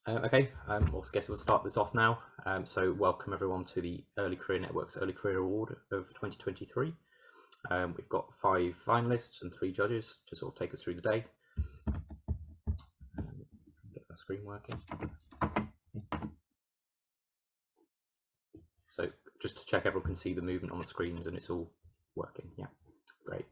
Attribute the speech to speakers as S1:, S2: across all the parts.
S1: Okay, well, I guess we'll start this off now. So welcome everyone to the Early Career Network's Early Career Award of 2023. We've got 5 finalists and 3 judges to sort of take us through the day. Get that screen working. So just to check everyone can see the movement on the screens and it's all working. Yeah, great.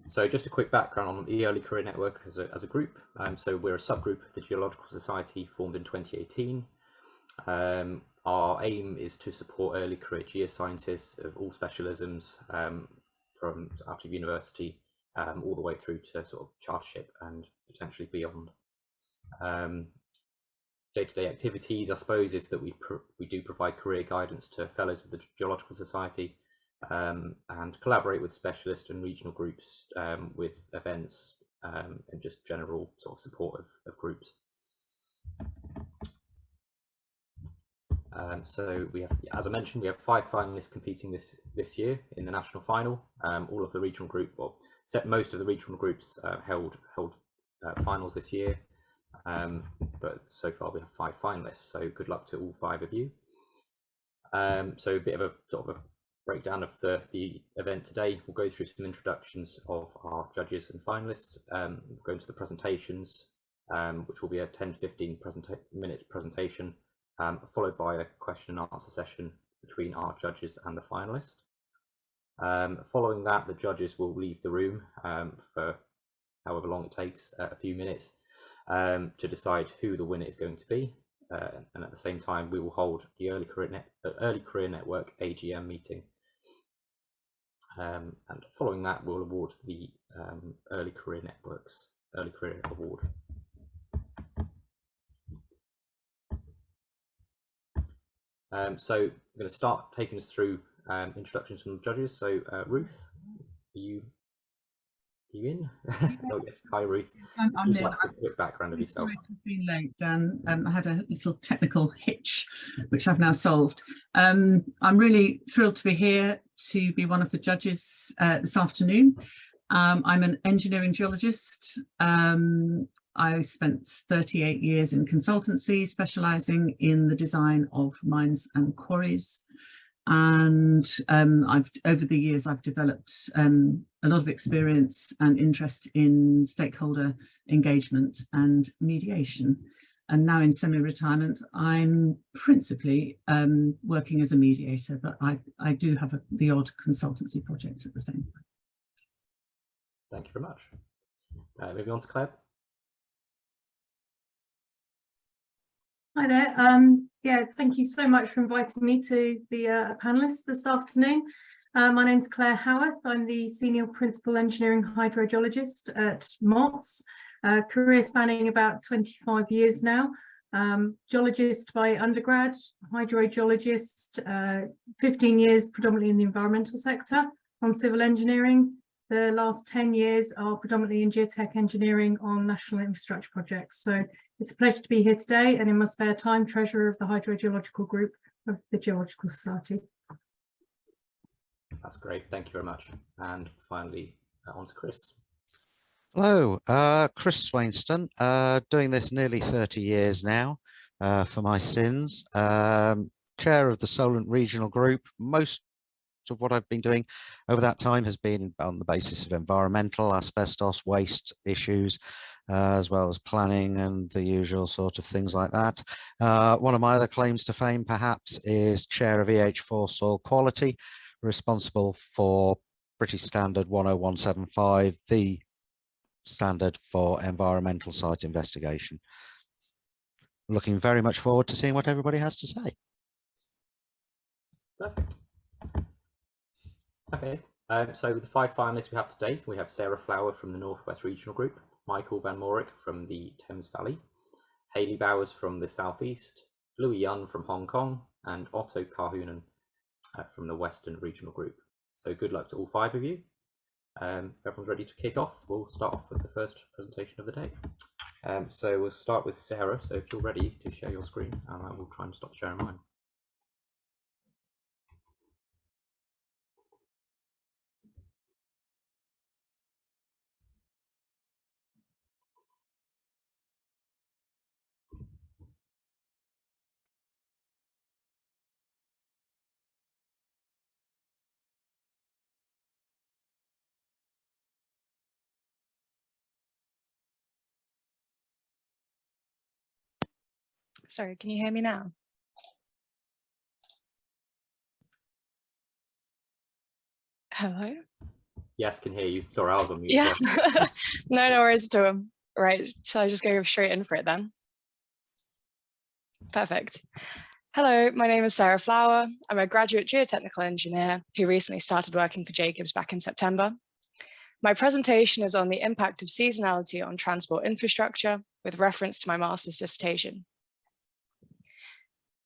S1: So just a quick background on the Early Career Network as a group. So we're a subgroup of the Geological Society formed in 2018. Our aim is to support early career geoscientists of all specialisms, from after university all the way through to sort of chartership and potentially beyond. Day-to-day activities, I suppose, is that we do provide career guidance to fellows of the Geological Society, and collaborate with specialist and regional groups with events and just general sort of support of groups. So we have, as I mentioned, we have 5 finalists competing this year in the national final. All of the regional group, well, except most of the regional groups held finals this year, but so far we have 5 finalists. So good luck to all 5 of you. So a bit of a sort of a breakdown of the event today. We'll go through some introductions of our judges and finalists. We'll go into the presentations, which will be a 10 to 15 minute presentation, followed by a question and answer session between our judges and the finalist. Following that, the judges will leave the room for however long it takes, a few minutes, to decide who the winner is going to be. And at the same time, we will hold the Early Career Network AGM meeting. And following that, we'll award the Early Career Network's Early Career Award. So I'm going to start taking us through introductions from the judges. So Ruth, are you in? Oh yes, hi Ruth.
S2: I'm
S1: just
S2: in.
S1: like a quick background of yourself.
S2: Sorry to be late, Dan. I had a little technical hitch, which I've now solved. I'm really thrilled to be here to be one of the judges this afternoon. I'm an engineering geologist. I spent 38 years in consultancy, specialising in the design of mines and quarries. And over the years, I've developed a lot of experience and interest in stakeholder engagement and mediation. And now in semi-retirement, I'm principally working as a mediator, but I do have the odd consultancy project at the same time.
S1: Thank you very much. Moving on to Claire.
S3: Hi there. Yeah, thank you so much for inviting me to be a panelist this afternoon. My name's Claire Howarth. I'm the Senior Principal Engineering Hydrogeologist at MOTS, career spanning about 25 years now. Geologist by undergrad, hydrogeologist, 15 years predominantly in the environmental sector on civil engineering. The last 10 years are predominantly in geotech engineering on national infrastructure projects. So it's a pleasure to be here today, and in my spare time, Treasurer of the Hydrogeological Group of the Geological Society.
S1: That's great, thank you very much. And finally, on to Chris.
S4: Hello, Chris Swainston, doing this nearly 30 years now for my sins. Chair of the Solent Regional Group. Most of what I've been doing over that time has been on the basis of environmental, asbestos, waste issues, as well as planning and the usual sort of things like that. One of my other claims to fame perhaps is Chair of EH4 Soil Quality, responsible for British Standard 10175, the standard for environmental site investigation. Looking very much forward to seeing what everybody has to say.
S1: Perfect. Okay, so the 5 finalists we have today, we have Sarah Flower from the Northwest Regional Group, Michael Van Morik from the Thames Valley, Hayley Bowers from the Southeast, Louis Yun from Hong Kong, and Otto Karhunen from the Western Regional Group. So good luck to all 5 of you. Everyone's ready to kick off. We'll start off with the first presentation of the day. So we'll start with Sarah. So if you're ready to share your screen, I will try and stop sharing mine.
S5: Sorry, can you hear me now? Hello?
S1: Yes, can hear you. Sorry, I was on mute.
S5: Yeah,
S1: Sorry.
S5: no worries at all. Right, shall I just go straight in for it then? Perfect. Hello, my name is Sarah Flower. I'm a graduate geotechnical engineer who recently started working for Jacobs back in September. My presentation is on the impact of seasonality on transport infrastructure with reference to my master's dissertation.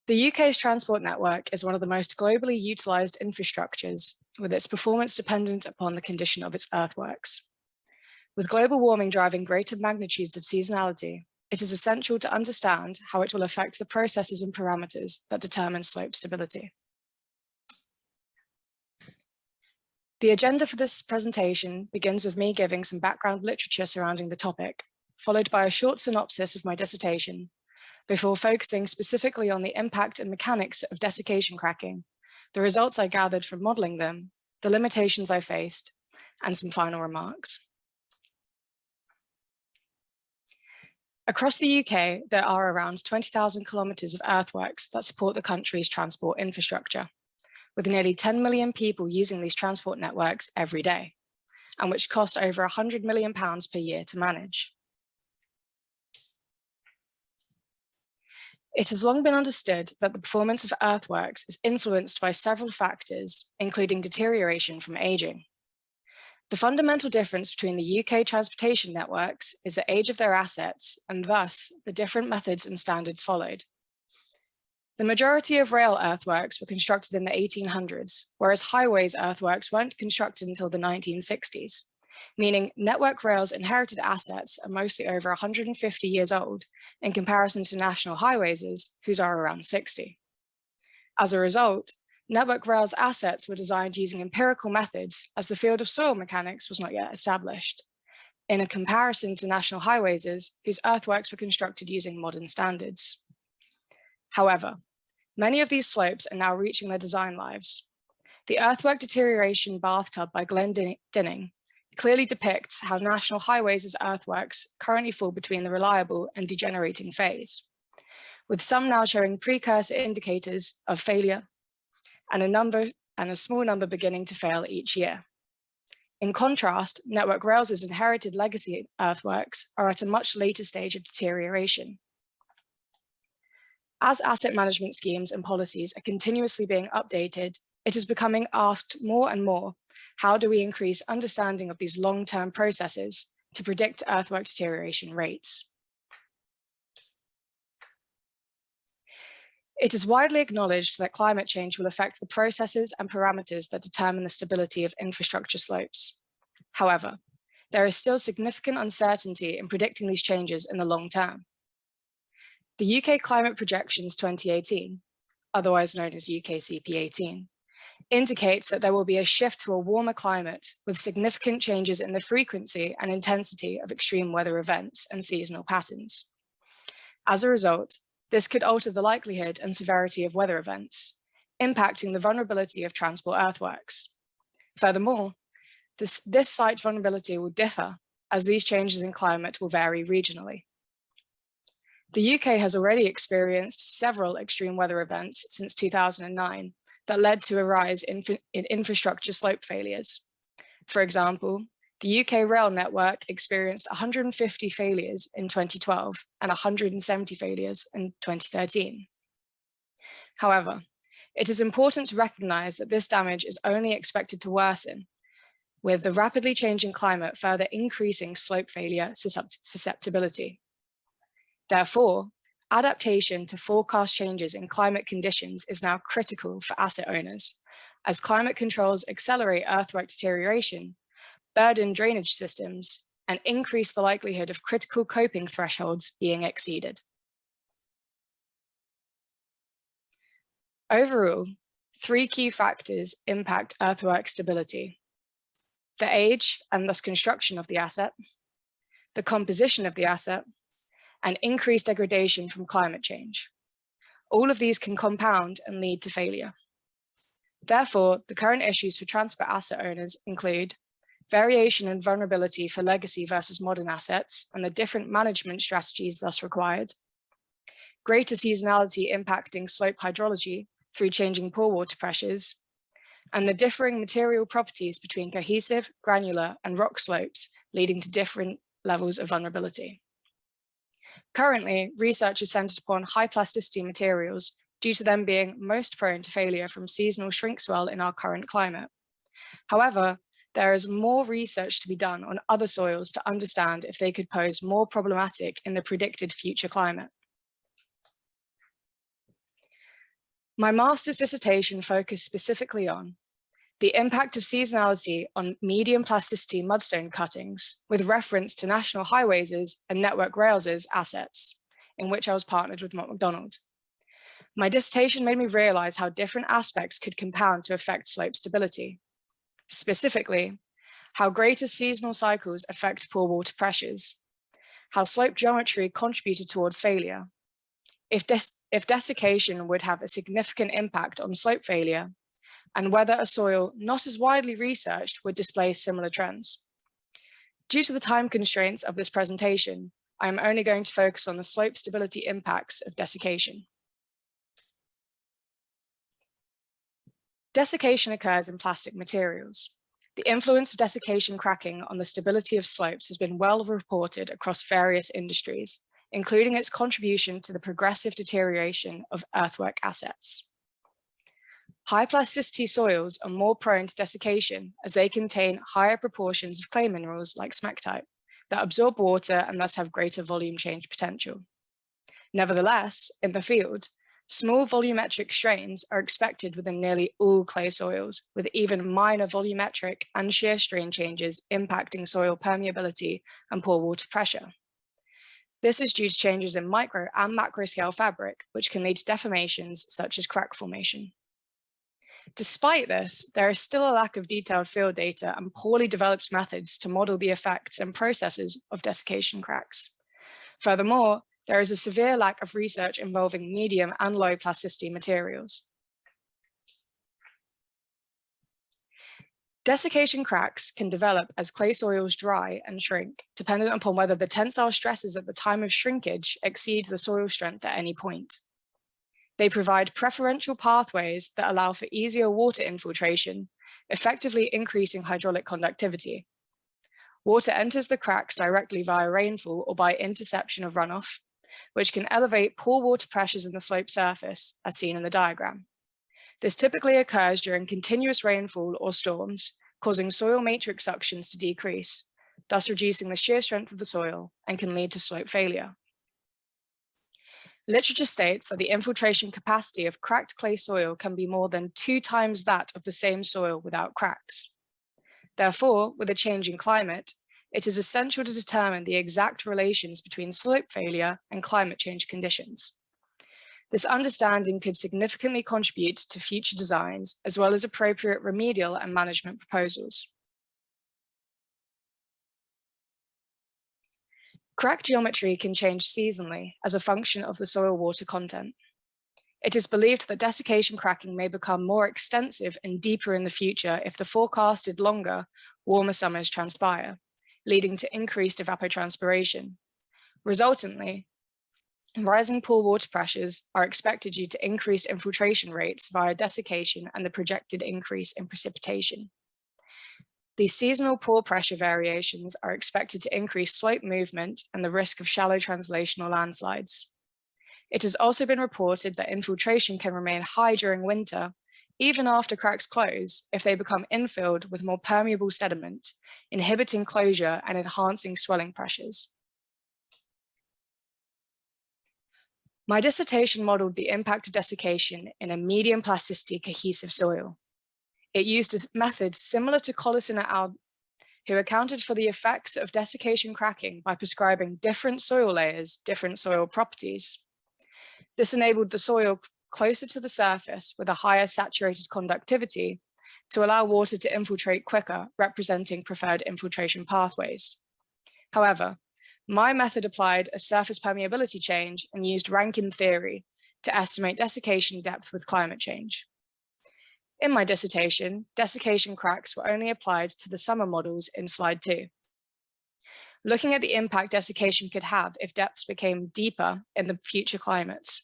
S5: The UK's transport network is one of the most globally utilised infrastructures, with its performance dependent upon the condition of its earthworks. With global warming driving greater magnitudes of seasonality, it is essential to understand how it will affect the processes and parameters that determine slope stability. The agenda for this presentation begins with me giving some background literature surrounding the topic, followed by a short synopsis of my dissertation, before focusing specifically on the impact and mechanics of desiccation cracking, the results I gathered from modelling them, the limitations I faced, and some final remarks. Across the UK, there are around 20,000 kilometres of earthworks that support the country's transport infrastructure, with nearly 10 million people using these transport networks every day, and which cost over £100 million per year to manage. It has long been understood that the performance of earthworks is influenced by several factors, including deterioration from ageing. The fundamental difference between the UK transportation networks is the age of their assets, and thus the different methods and standards followed. The majority of rail earthworks were constructed in the 1800s, whereas highways earthworks weren't constructed until the 1960s, meaning network rail's inherited assets are mostly over 150 years old in comparison to national highways, whose are around 60. As a result, Network Rail's assets were designed using empirical methods as the field of soil mechanics was not yet established, in a comparison to national highways whose earthworks were constructed using modern standards. However, many of these slopes are now reaching their design lives. The earthwork deterioration bathtub by Glenn Dinning clearly depicts how national highways' earthworks currently fall between the reliable and degenerating phase, with some now showing precursor indicators of failure and a small number beginning to fail each year. In contrast, Network Rail's inherited legacy earthworks are at a much later stage of deterioration. As asset management schemes and policies are continuously being updated, it is becoming asked more and more, how do we increase understanding of these long-term processes to predict earthwork deterioration rates? It is widely acknowledged that climate change will affect the processes and parameters that determine the stability of infrastructure slopes. However, there is still significant uncertainty in predicting these changes in the long term. The UK Climate Projections 2018, otherwise known as UKCP18, indicates that there will be a shift to a warmer climate with significant changes in the frequency and intensity of extreme weather events and seasonal patterns. As a result, this could alter the likelihood and severity of weather events, impacting the vulnerability of transport earthworks. Furthermore, this site vulnerability will differ as these changes in climate will vary regionally. The UK has already experienced several extreme weather events since 2009 that led to a rise in infrastructure slope failures. For example, the UK rail network experienced 150 failures in 2012 and 170 failures in 2013. However, it is important to recognise that this damage is only expected to worsen, with the rapidly changing climate further increasing slope failure susceptibility. Therefore, adaptation to forecast changes in climate conditions is now critical for asset owners, as climate controls accelerate earthwork deterioration, burden drainage systems, and increase the likelihood of critical coping thresholds being exceeded. Overall, 3 key factors impact earthwork stability: the age and thus construction of the asset, the composition of the asset, and increased degradation from climate change. All of these can compound and lead to failure. Therefore, the current issues for transport asset owners include variation and vulnerability for legacy versus modern assets and the different management strategies thus required, greater seasonality impacting slope hydrology through changing pore water pressures, and the differing material properties between cohesive, granular, and rock slopes leading to different levels of vulnerability. Currently, research is centered upon high plasticity materials due to them being most prone to failure from seasonal shrink swell in our current climate. However, there is more research to be done on other soils to understand if they could pose more problematic in the predicted future climate. My master's dissertation focused specifically on the impact of seasonality on medium plasticity mudstone cuttings with reference to National Highways' and Network Rails' assets, in which I was partnered with Mott MacDonald. My dissertation made me realize how different aspects could compound to affect slope stability. Specifically, how greater seasonal cycles affect pore water pressures, how slope geometry contributed towards failure, if desiccation would have a significant impact on slope failure, and whether a soil not as widely researched would display similar trends. Due to the time constraints of this presentation, I am only going to focus on the slope stability impacts of desiccation. Desiccation occurs in plastic materials. The influence of desiccation cracking on the stability of slopes has been well reported across various industries, including its contribution to the progressive deterioration of earthwork assets. High plasticity soils are more prone to desiccation as they contain higher proportions of clay minerals like smectite that absorb water and thus have greater volume change potential. Nevertheless, in the field, small volumetric strains are expected within nearly all clay soils, with even minor volumetric and shear strain changes impacting soil permeability and pore water pressure. This is due to changes in micro and macro scale fabric, which can lead to deformations such as crack formation. Despite this, there is still a lack of detailed field data and poorly developed methods to model the effects and processes of desiccation cracks. Furthermore, there is a severe lack of research involving medium and low plasticity materials. Desiccation cracks can develop as clay soils dry and shrink, dependent upon whether the tensile stresses at the time of shrinkage exceed the soil strength at any point. They provide preferential pathways that allow for easier water infiltration, effectively increasing hydraulic conductivity. Water enters the cracks directly via rainfall or by interception of runoff, which can elevate pore water pressures in the slope surface, as seen in the diagram. This typically occurs during continuous rainfall or storms, causing soil matrix suctions to decrease, thus reducing the shear strength of the soil and can lead to slope failure. Literature states that the infiltration capacity of cracked clay soil can be more than 2 times that of the same soil without cracks. Therefore, with a changing climate, it is essential to determine the exact relations between slope failure and climate change conditions. This understanding could significantly contribute to future designs, as well as appropriate remedial and management proposals. Crack geometry can change seasonally as a function of the soil water content. It is believed that desiccation cracking may become more extensive and deeper in the future if the forecasted longer, warmer summers transpire, leading to increased evapotranspiration. Resultantly, rising pore water pressures are expected due to increased infiltration rates via desiccation and the projected increase in precipitation. These seasonal pore pressure variations are expected to increase slope movement and the risk of shallow translational landslides. It has also been reported that infiltration can remain high during winter, even after cracks close, if they become infilled with more permeable sediment, inhibiting closure and enhancing swelling pressures. My dissertation modeled the impact of desiccation in a medium plasticity cohesive soil. It used a method similar to Collison et al., who accounted for the effects of desiccation cracking by prescribing different soil layers, different soil properties. This enabled the soil closer to the surface with a higher saturated conductivity to allow water to infiltrate quicker, representing preferred infiltration pathways. However, my method applied a surface permeability change and used Rankine theory to estimate desiccation depth with climate change. In my dissertation, desiccation cracks were only applied to the summer models in slide 2. looking at the impact desiccation could have if depths became deeper in the future climates.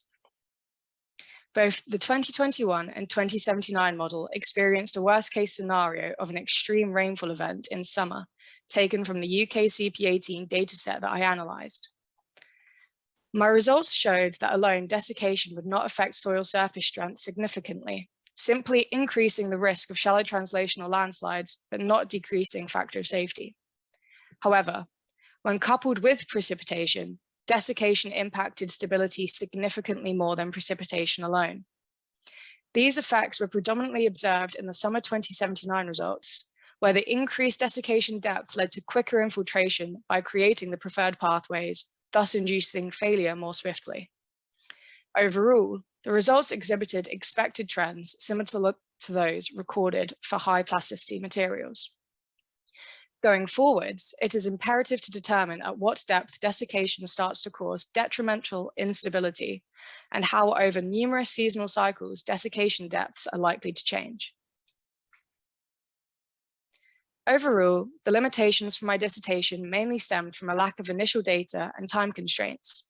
S5: Both the 2021 and 2079 model experienced a worst-case scenario of an extreme rainfall event in summer, taken from the UK CP18 dataset that I analysed. My results showed that alone desiccation would not affect soil surface strength significantly, simply increasing the risk of shallow translational landslides, but not decreasing factor of safety. However, when coupled with precipitation, desiccation impacted stability significantly more than precipitation alone. These effects were predominantly observed in the summer 2079 results, where the increased desiccation depth led to quicker infiltration by creating the preferred pathways, thus inducing failure more swiftly. Overall, the results exhibited expected trends similar to those recorded for high plasticity materials. Going forwards, it is imperative to determine at what depth desiccation starts to cause detrimental instability and how over numerous seasonal cycles desiccation depths are likely to change. Overall, the limitations for my dissertation mainly stemmed from a lack of initial data and time constraints.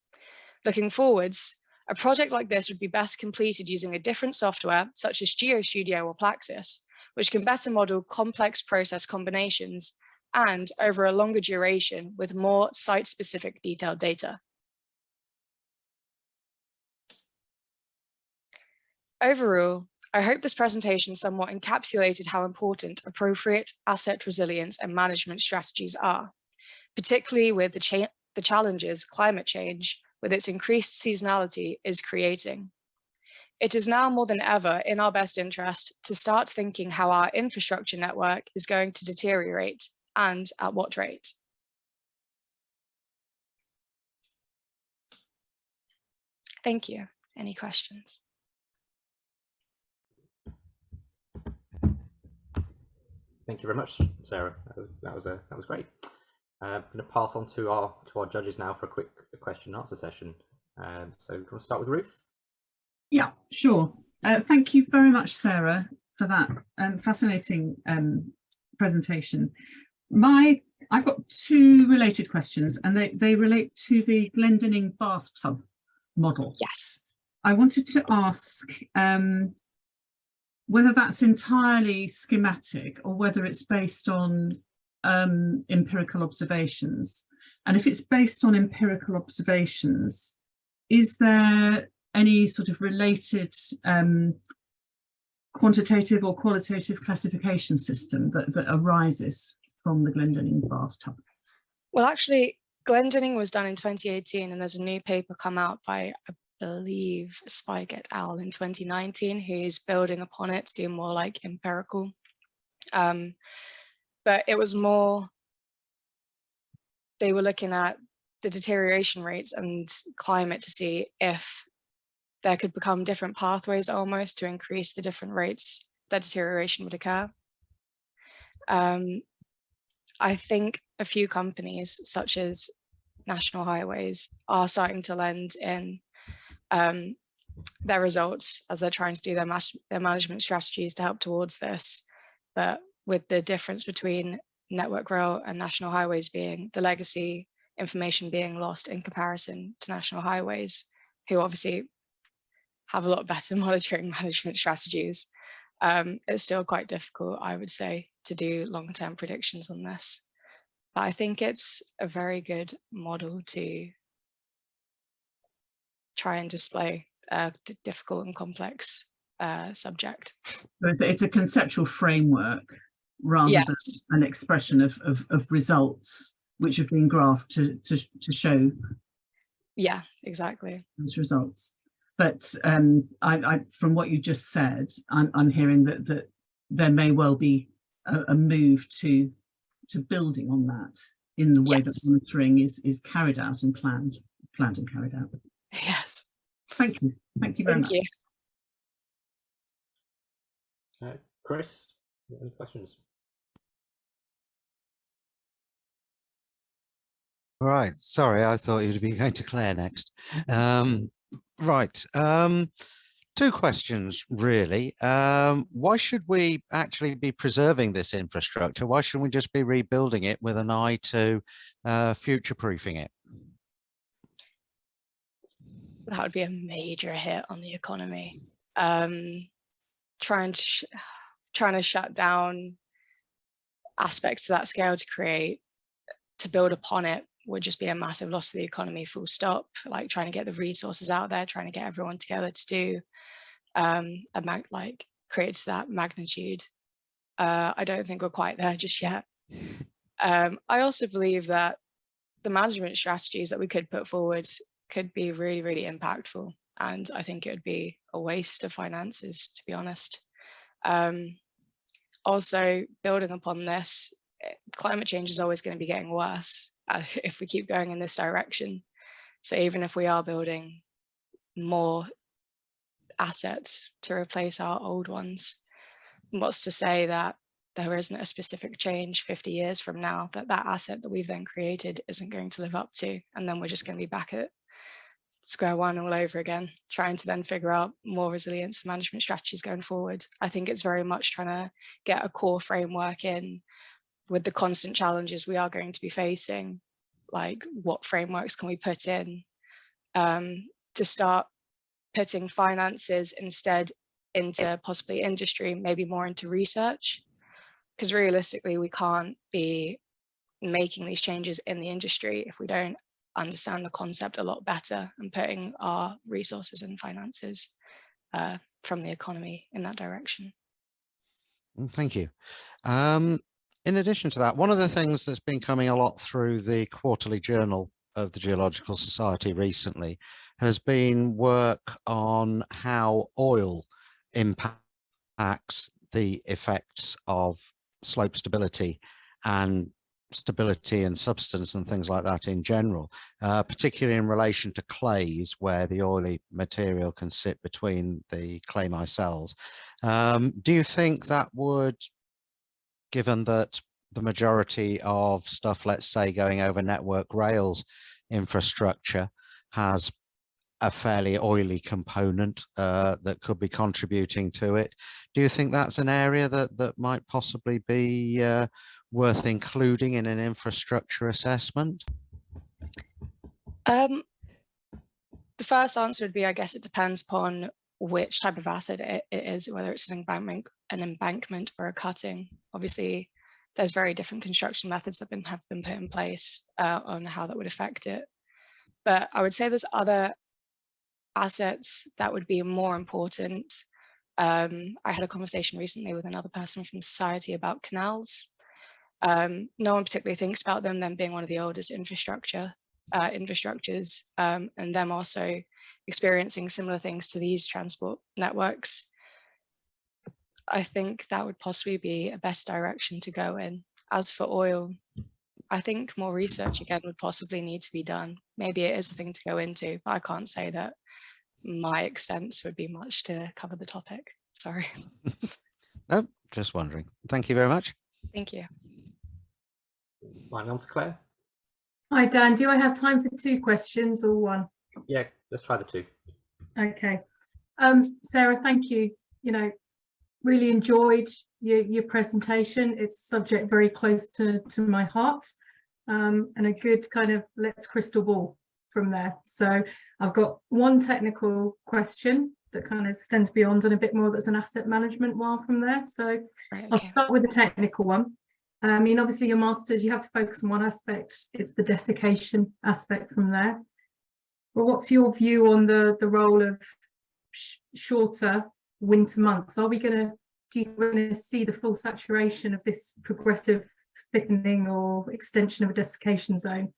S5: Looking forwards, a project like this would be best completed using a different software such as GeoStudio or Plaxis, which can better model complex process combinations and over a longer duration with more site-specific detailed data. Overall, I hope this presentation somewhat encapsulated how important appropriate asset resilience and management strategies are, particularly with the challenges climate change with its increased seasonality is creating. It is now more than ever in our best interest to start thinking how our infrastructure network is going to deteriorate and at what rate. Thank you. Any questions?
S1: Thank you very much, Sarah. That was great. I'm going to pass on to our judges now for a quick question and answer session. So, do you want to start with Ruth?
S2: Yeah, sure. Thank you very much, Sarah, for that fascinating presentation. I've got two related questions, and they relate to the Glendinning bathtub model.
S5: Yes.
S2: I wanted to ask whether that's entirely schematic or whether it's based on empirical observations. And if it's based on empirical observations, is there any sort of related quantitative or qualitative classification system that arises from the Glendinning bathtub?
S5: Well, actually, Glendinning was done in 2018, and there's a new paper come out by, I believe, Spike et al. In 2019, who's building upon it to do more like empirical. But it was more, they were looking at the deterioration rates and climate to see if there could become different pathways almost to increase the different rates that deterioration would occur. I think a few companies such as National Highways are starting to lend in their results as they're trying to do their management strategies to help towards this. But with the difference between Network Rail and National Highways being the legacy information being lost in comparison to National Highways, who obviously have a lot better monitoring management strategies, it's still quite difficult, I would say, to do long-term predictions on this. But I think it's a very good model to try and display a difficult and complex subject.
S2: So it's a conceptual framework rather than an expression of results which have been graphed to show.
S5: Yeah, exactly.
S2: Those results. But I from what you just said, I'm hearing that there may well be a move to building on that in the way that monitoring is carried out and planned and carried out.
S5: Yes.
S2: Thank you. Thank you very much.
S5: Thank
S1: you. Chris, any questions?
S4: Right. Sorry, I thought you'd be going to Claire next. Right. Two questions, really. Why should we actually be preserving this infrastructure? Why shouldn't we just be rebuilding it with an eye to future-proofing it?
S5: That would be a major hit on the economy. Trying to shut down aspects to that scale to build upon it would just be a massive loss to the economy, full stop. Like trying to get the resources out there, trying to get everyone together to do creates that magnitude. I don't think we're quite there just yet. I also believe that the management strategies that we could put forward could be really, really impactful. And I think it would be a waste of finances, to be honest. Also, building upon this, climate change is always going to be getting worse if we keep going in this direction. So even if we are building more assets to replace our old ones, what's to say that there isn't a specific change 50 years from now that asset that we've then created isn't going to live up to, and then we're just going to be back at square one all over again, trying to then figure out more resilience management strategies going forward. I think it's very much trying to get a core framework in with the constant challenges we are going to be facing. Like, what frameworks can we put in to start putting finances instead into possibly industry, maybe more into research? Because realistically, we can't be making these changes in the industry if we don't understand the concept a lot better and putting our resources and finances from the economy in that direction.
S4: Thank you. In addition to that, one of the things that's been coming a lot through the quarterly journal of the Geological Society recently has been work on how oil impacts the effects of slope stability and substance and things like that in general, particularly in relation to clays, where the oily material can sit between the clay micelles. Do you think that would, given that the majority of stuff, let's say, going over network rails infrastructure has a fairly oily component that could be contributing to it, do you think that's an area that might possibly be worth including in an infrastructure assessment?
S5: The first answer would be, I guess it depends upon which type of asset it is, whether it's an embankment or a cutting. Obviously, there's very different construction methods that have been put in place on how that would affect it. But I would say there's other assets that would be more important. I had a conversation recently with another person from the society about canals. No one particularly thinks about them being one of the oldest infrastructures, and them also experiencing similar things to these transport networks. I think that would possibly be a best direction to go in. As for oil, I think more research again would possibly need to be done. Maybe it is a thing to go into, but I can't say that my extents would be much to cover the topic. Sorry.
S4: No, just wondering. Thank you very much.
S5: Thank you.
S1: Finally on to Claire.
S3: Hi, Dan. Do I have time for two questions or one?
S1: Yeah, let's try the two.
S3: Okay. Sarah, thank you. Really enjoyed your presentation. It's a subject very close to my heart, and a good kind of let's crystal ball from there. So I've got one technical question that kind of extends beyond, and a bit more that's an asset management one from there. So
S5: Right,
S3: I'll
S5: okay.
S3: start with the technical one. I mean, obviously your masters, you have to focus on one aspect. It's the desiccation aspect from there. But what's your view on the role of shorter winter months? Do you think we're going to see the full saturation of this progressive thickening or extension of a desiccation zone?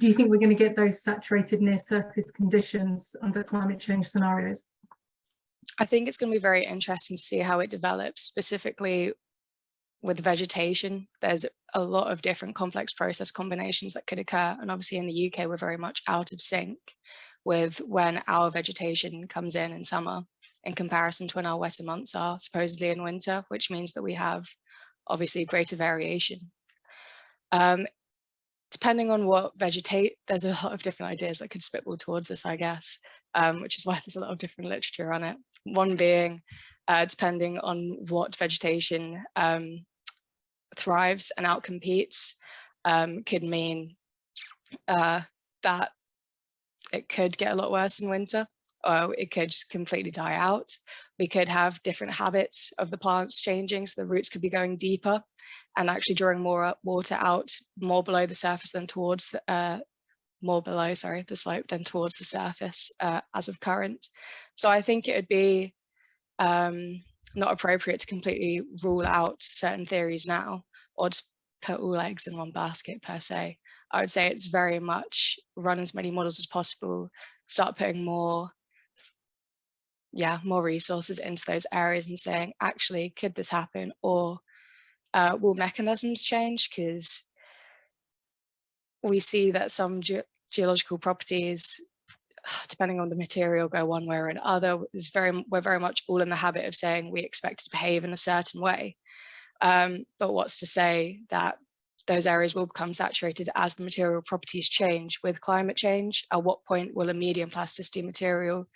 S3: Do you think we're going to get those saturated near surface conditions under climate change scenarios?
S5: I think it's going to be very interesting to see how it develops, specifically with vegetation. There's a lot of different complex process combinations that could occur. And obviously in the UK, we're very much out of sync with when our vegetation comes in summer in comparison to when our wetter months are supposedly in winter, which means that we have obviously greater variation. To depending on what there's a lot of different ideas that could spitball towards this, I guess, which is why there's a lot of different literature on it. One being, depending on what vegetation thrives and outcompetes, could mean that it could get a lot worse in winter, or it could just completely die out. We could have different habits of the plants changing, so the roots could be going deeper and actually drawing more water out more below the surface than towards more below, sorry, the slope than towards the surface as of current. So I think it would be not appropriate to completely rule out certain theories now, or to put all eggs in one basket per se. I would say it's very much run as many models as possible, start putting more resources into those areas and saying, actually, could this happen? Or will mechanisms change? Because we see that some geological properties, depending on the material, go one way or another. We're very much all in the habit of saying we expect it to behave in a certain way. But what's to say that those areas will become saturated as the material properties change with climate change? At what point will a medium plasticity material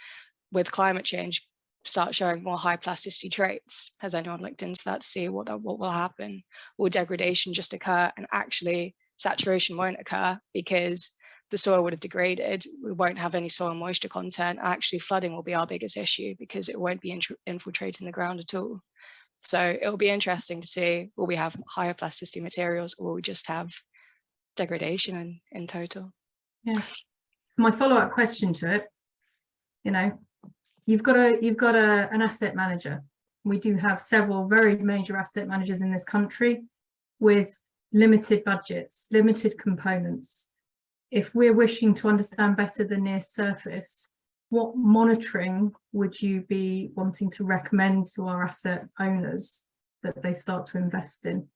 S5: with climate change start showing more high plasticity traits? Has anyone looked into that to see what will happen? Will degradation just occur and actually saturation won't occur because the soil would have degraded? We won't have any soil moisture content. Actually, flooding will be our biggest issue because it won't be infiltrating the ground at all. So it'll be interesting to see, will we have higher plasticity materials, or will we just have degradation in total?
S3: Yeah. My follow-up question to it, you know, you've got an asset manager. We do have several very major asset managers in this country with limited budgets, limited components. If we're wishing to understand better the near surface, what monitoring would you be wanting to recommend to our asset owners that they start to invest in?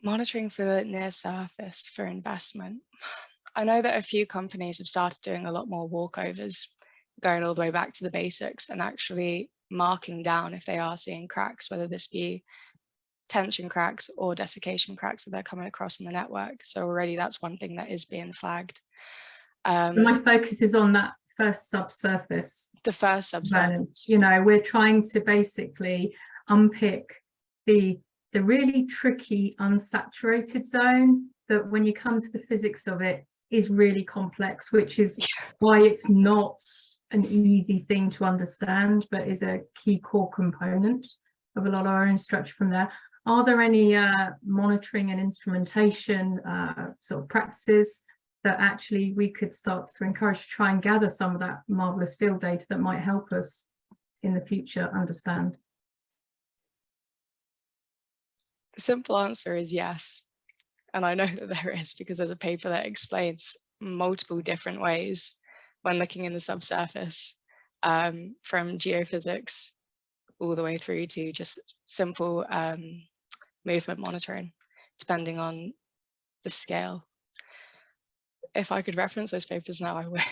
S5: Monitoring for the near surface for investment. I know that a few companies have started doing a lot more walkovers, going all the way back to the basics and actually marking down if they are seeing cracks, whether this be tension cracks or desiccation cracks that they're coming across in the network. So already that's one thing that is being flagged.
S3: So my focus is on that first subsurface.
S5: The first subsurface.
S3: You know, we're trying to basically unpick the really tricky unsaturated zone that, when you come to the physics of it, is really complex, which is why it's not an easy thing to understand, but is a key core component of a lot of our own structure from there. Are there any monitoring and instrumentation sort of practices that actually we could start to encourage to try and gather some of that marvelous field data that might help us in the future understand?
S5: The simple answer is yes. And I know that there is, because there's a paper that explains multiple different ways when looking in the subsurface, from geophysics all the way through to just simple movement monitoring, depending on the scale. If I could reference those papers now, I would.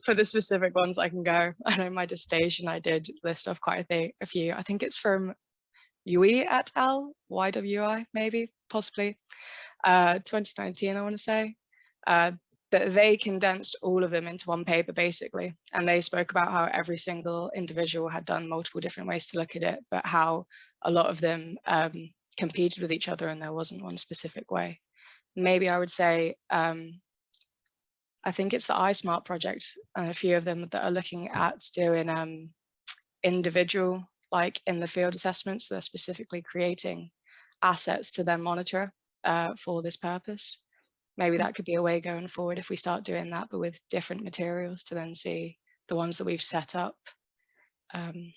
S5: For the specific ones, I can go. I know my dissertation, I did list off quite a few. I think it's from Yui et al, YWI, maybe, possibly, 2019, I want to say, that they condensed all of them into one paper, basically. And they spoke about how every single individual had done multiple different ways to look at it, but how a lot of them competed with each other and there wasn't one specific way. Maybe I would say, I think it's the iSmart project and a few of them that are looking at doing individual, like in the field assessments, they're specifically creating assets to then monitor for this purpose. Maybe that could be a way going forward if we start doing that, but with different materials to then see the ones that we've set up, and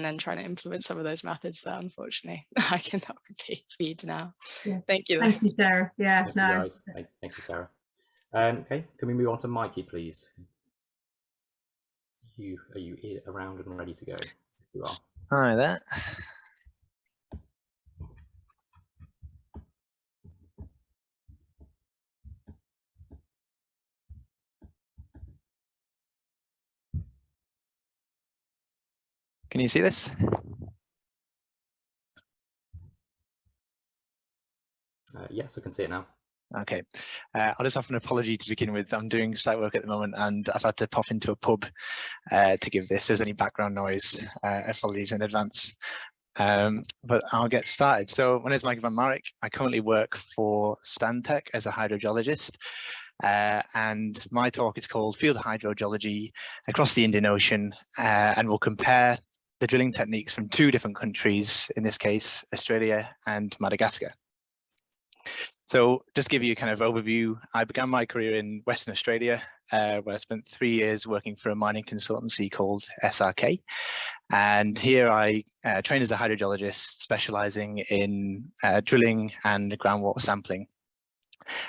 S5: then trying to implement some of those methods that unfortunately I cannot repeat for you now. Yeah. Thank you.
S3: Thank you, Sarah. Yeah,
S1: Thank you, Sarah. Okay, can we move on to Mikey, please? Are you around and ready to go? You are.
S6: Hi there. Can you see this?
S1: Yes, I can see it now.
S6: Okay, I'll just offer an apology to begin with. I'm doing site work at the moment and I've had to pop into a pub to give this. If there's any background noise, apologies in advance. But I'll get started. So my name is Michael van Marek. I currently work for Stantec as a hydrogeologist. And my talk is called Field Hydrogeology Across the Indian Ocean, and we'll compare the drilling techniques from 2 different countries, in this case, Australia and Madagascar. So just to give you a kind of overview, I began my career in Western Australia, where I spent 3 years working for a mining consultancy called SRK. And here I trained as a hydrogeologist, specializing in drilling and groundwater sampling.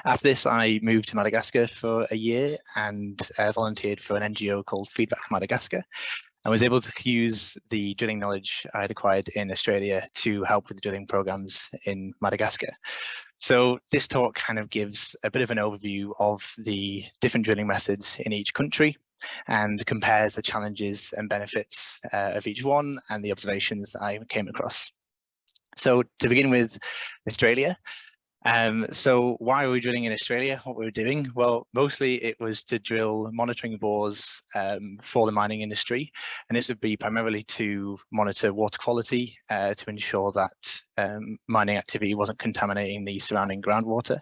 S6: After this, I moved to Madagascar for a year and volunteered for an NGO called Feedback Madagascar, and was able to use the drilling knowledge I'd acquired in Australia to help with the drilling programs in Madagascar. So this talk kind of gives a bit of an overview of the different drilling methods in each country and compares the challenges and benefits of each one and the observations that I came across. So to begin with Australia. So why were we drilling in Australia? What we were doing? Well, mostly it was to drill monitoring bores for the mining industry. And this would be primarily to monitor water quality to ensure that mining activity wasn't contaminating the surrounding groundwater.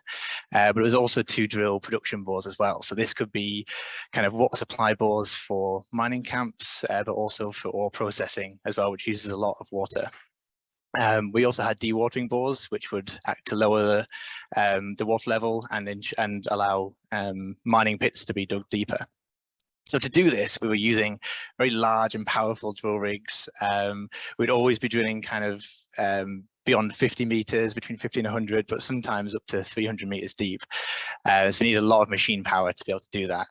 S6: But it was also to drill production bores as well. So this could be kind of water supply bores for mining camps, but also for ore processing as well, which uses a lot of water. We also had dewatering bores, which would act to lower the water level and allow mining pits to be dug deeper. So to do this, we were using very large and powerful drill rigs. We'd always be drilling kind of beyond 50 meters, between 50 and 100, but sometimes up to 300 meters deep. So you need a lot of machine power to be able to do that.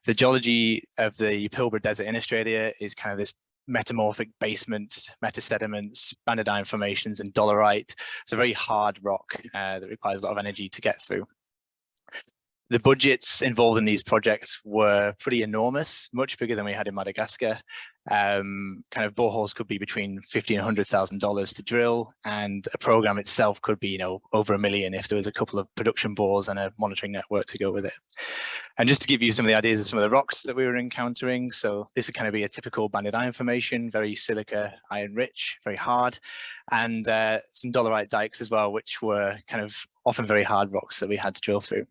S6: The geology of the Pilbara Desert in Australia is kind of this metamorphic basement, metasediments, banded iron formations, and dolerite. It's a very hard rock that requires a lot of energy to get through. The budgets involved in these projects were pretty enormous, much bigger than we had in Madagascar. Kind of boreholes could be between $50,000 and $100,000 to drill, and a program itself could be, over $1 million if there was a couple of production bores and a monitoring network to go with it. And just to give you some of the ideas of some of the rocks that we were encountering, so this would kind of be a typical banded iron formation, very silica, iron rich, very hard, and some dolerite dikes as well, which were kind of often very hard rocks that we had to drill through.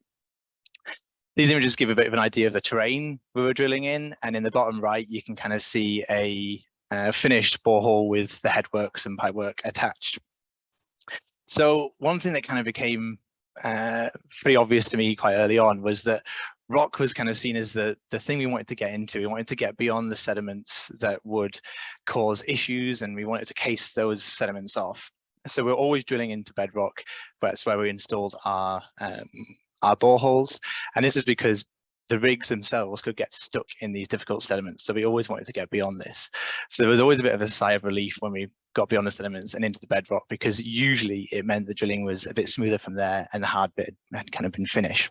S6: These images give a bit of an idea of the terrain we were drilling in, and in the bottom right, you can kind of see a finished borehole with the headworks and pipework attached. So one thing that kind of became pretty obvious to me quite early on was that rock was kind of seen as the thing we wanted to get into. We wanted to get beyond the sediments that would cause issues, and we wanted to case those sediments off. So we're always drilling into bedrock. That's where we installed our boreholes, and this is because the rigs themselves could get stuck in these difficult sediments, so we always wanted to get beyond this. So there was always a bit of a sigh of relief when we got beyond the sediments and into the bedrock, because usually it meant the drilling was a bit smoother from there and the hard bit had kind of been finished.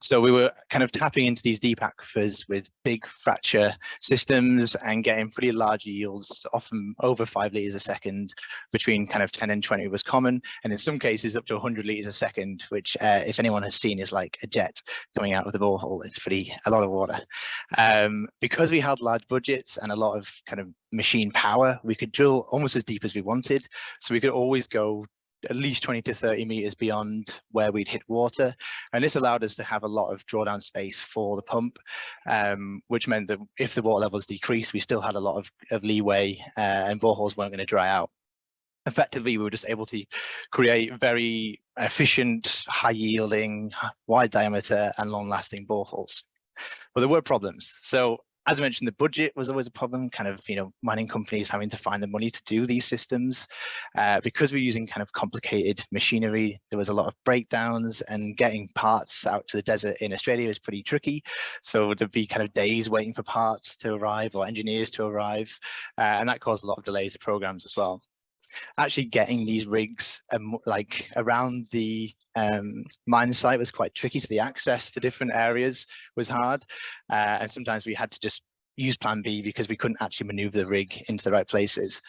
S6: So we were kind of tapping into these deep aquifers with big fracture systems and getting pretty large yields, often over 5 liters a second. Between kind of 10 and 20 was common, and in some cases up to 100 liters a second, which if anyone has seen is like a jet coming out of the borehole. It's a lot of water. Because we had large budgets and a lot of kind of machine power, we could drill almost as deep as we wanted. So we could always go at least 20 to 30 meters beyond where we'd hit water, and this allowed us to have a lot of drawdown space for the pump, which meant that if the water levels decreased, we still had a lot of leeway, and boreholes weren't going to dry out. Effectively, we were just able to create very efficient, high yielding, wide diameter and long lasting boreholes. But there were problems. So as I mentioned, the budget was always a problem, kind of, mining companies having to find the money to do these systems. Because we're using kind of complicated machinery, there was a lot of breakdowns, and getting parts out to the desert in Australia is pretty tricky. So there'd be kind of days waiting for parts to arrive or engineers to arrive, and that caused a lot of delays to programs as well. Actually getting these rigs like around the mine site was quite tricky, so the access to different areas was hard, and sometimes we had to just use plan B because we couldn't actually maneuver the rig into the right places.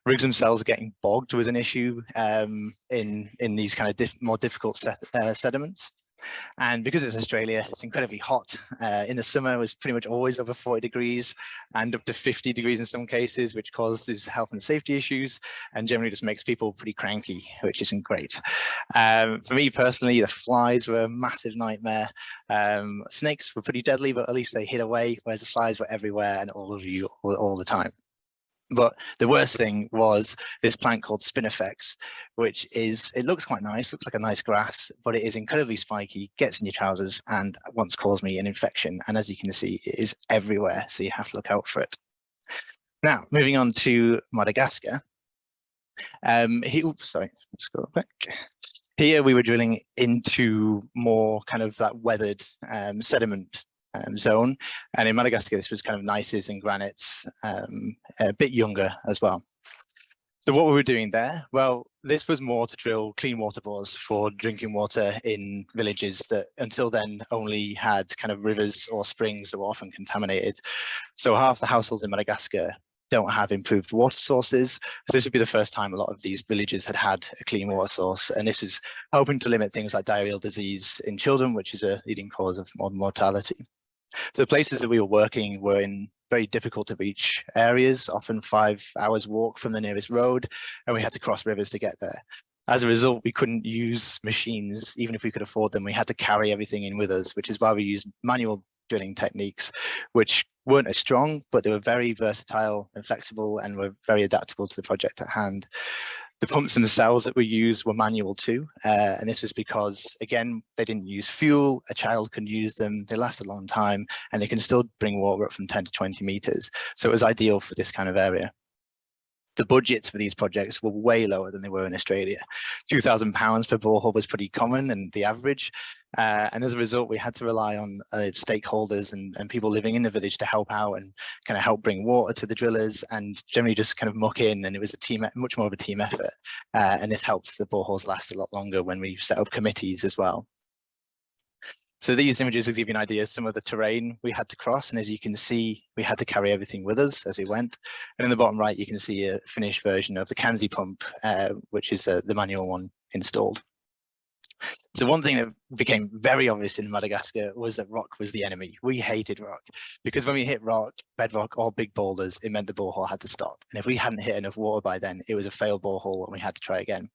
S6: Rigs themselves getting bogged was an issue in these kind of more difficult sediments. And because it's Australia, it's incredibly hot. In the summer, it was pretty much always over 40 degrees and up to 50 degrees in some cases, which causes health and safety issues and generally just makes people pretty cranky, which isn't great. For me personally, the flies were a massive nightmare. Snakes were pretty deadly, but at least they hid away, whereas the flies were everywhere and all over you all the time. But the worst thing was this plant called Spinifex, which it looks quite nice, looks like a nice grass, but it is incredibly spiky, gets in your trousers, and once caused me an infection. And as you can see, it is everywhere, so you have to look out for it. Now, moving on to Madagascar. Sorry, let's go back. Here we were drilling into more kind of that weathered sediment zone, and in Madagascar this was kind of gneisses and granites, a bit younger as well. So what we were doing there, well, this was more to drill clean water bores for drinking water in villages that until then only had kind of rivers or springs that were often contaminated. So half the households in Madagascar don't have improved water sources. So this would be the first time a lot of these villages had had a clean water source, and this is hoping to limit things like diarrheal disease in children, which is a leading cause of modern mortality. So the places that we were working were in very difficult to reach areas, often 5 hours walk from the nearest road, and we had to cross rivers to get there. As a result, we couldn't use machines, even if we could afford them. We had to carry everything in with us, which is why we used manual drilling techniques, which weren't as strong, but they were very versatile and flexible and were very adaptable to the project at hand. The pumps themselves that we used were manual too, and this is because, again, they didn't use fuel, a child can use them, they last a long time, and they can still bring water up from 10 to 20 meters. So it was ideal for this kind of area. The budgets for these projects were way lower than they were in Australia. £2,000 per borehole was pretty common and the average. And as a result, we had to rely on stakeholders and people living in the village to help out and kind of help bring water to the drillers and generally just kind of muck in. And it was much more of a team effort. And this helped the boreholes last a lot longer when we set up committees as well. So these images will give you an idea of some of the terrain we had to cross. And as you can see, we had to carry everything with us as we went. And in the bottom right, you can see a finished version of the Kanzi pump, which is the manual one installed. So one thing that became very obvious in Madagascar was that rock was the enemy. We hated rock because when we hit rock, bedrock, or big boulders, it meant the borehole had to stop. And if we hadn't hit enough water by then, it was a failed borehole and we had to try again.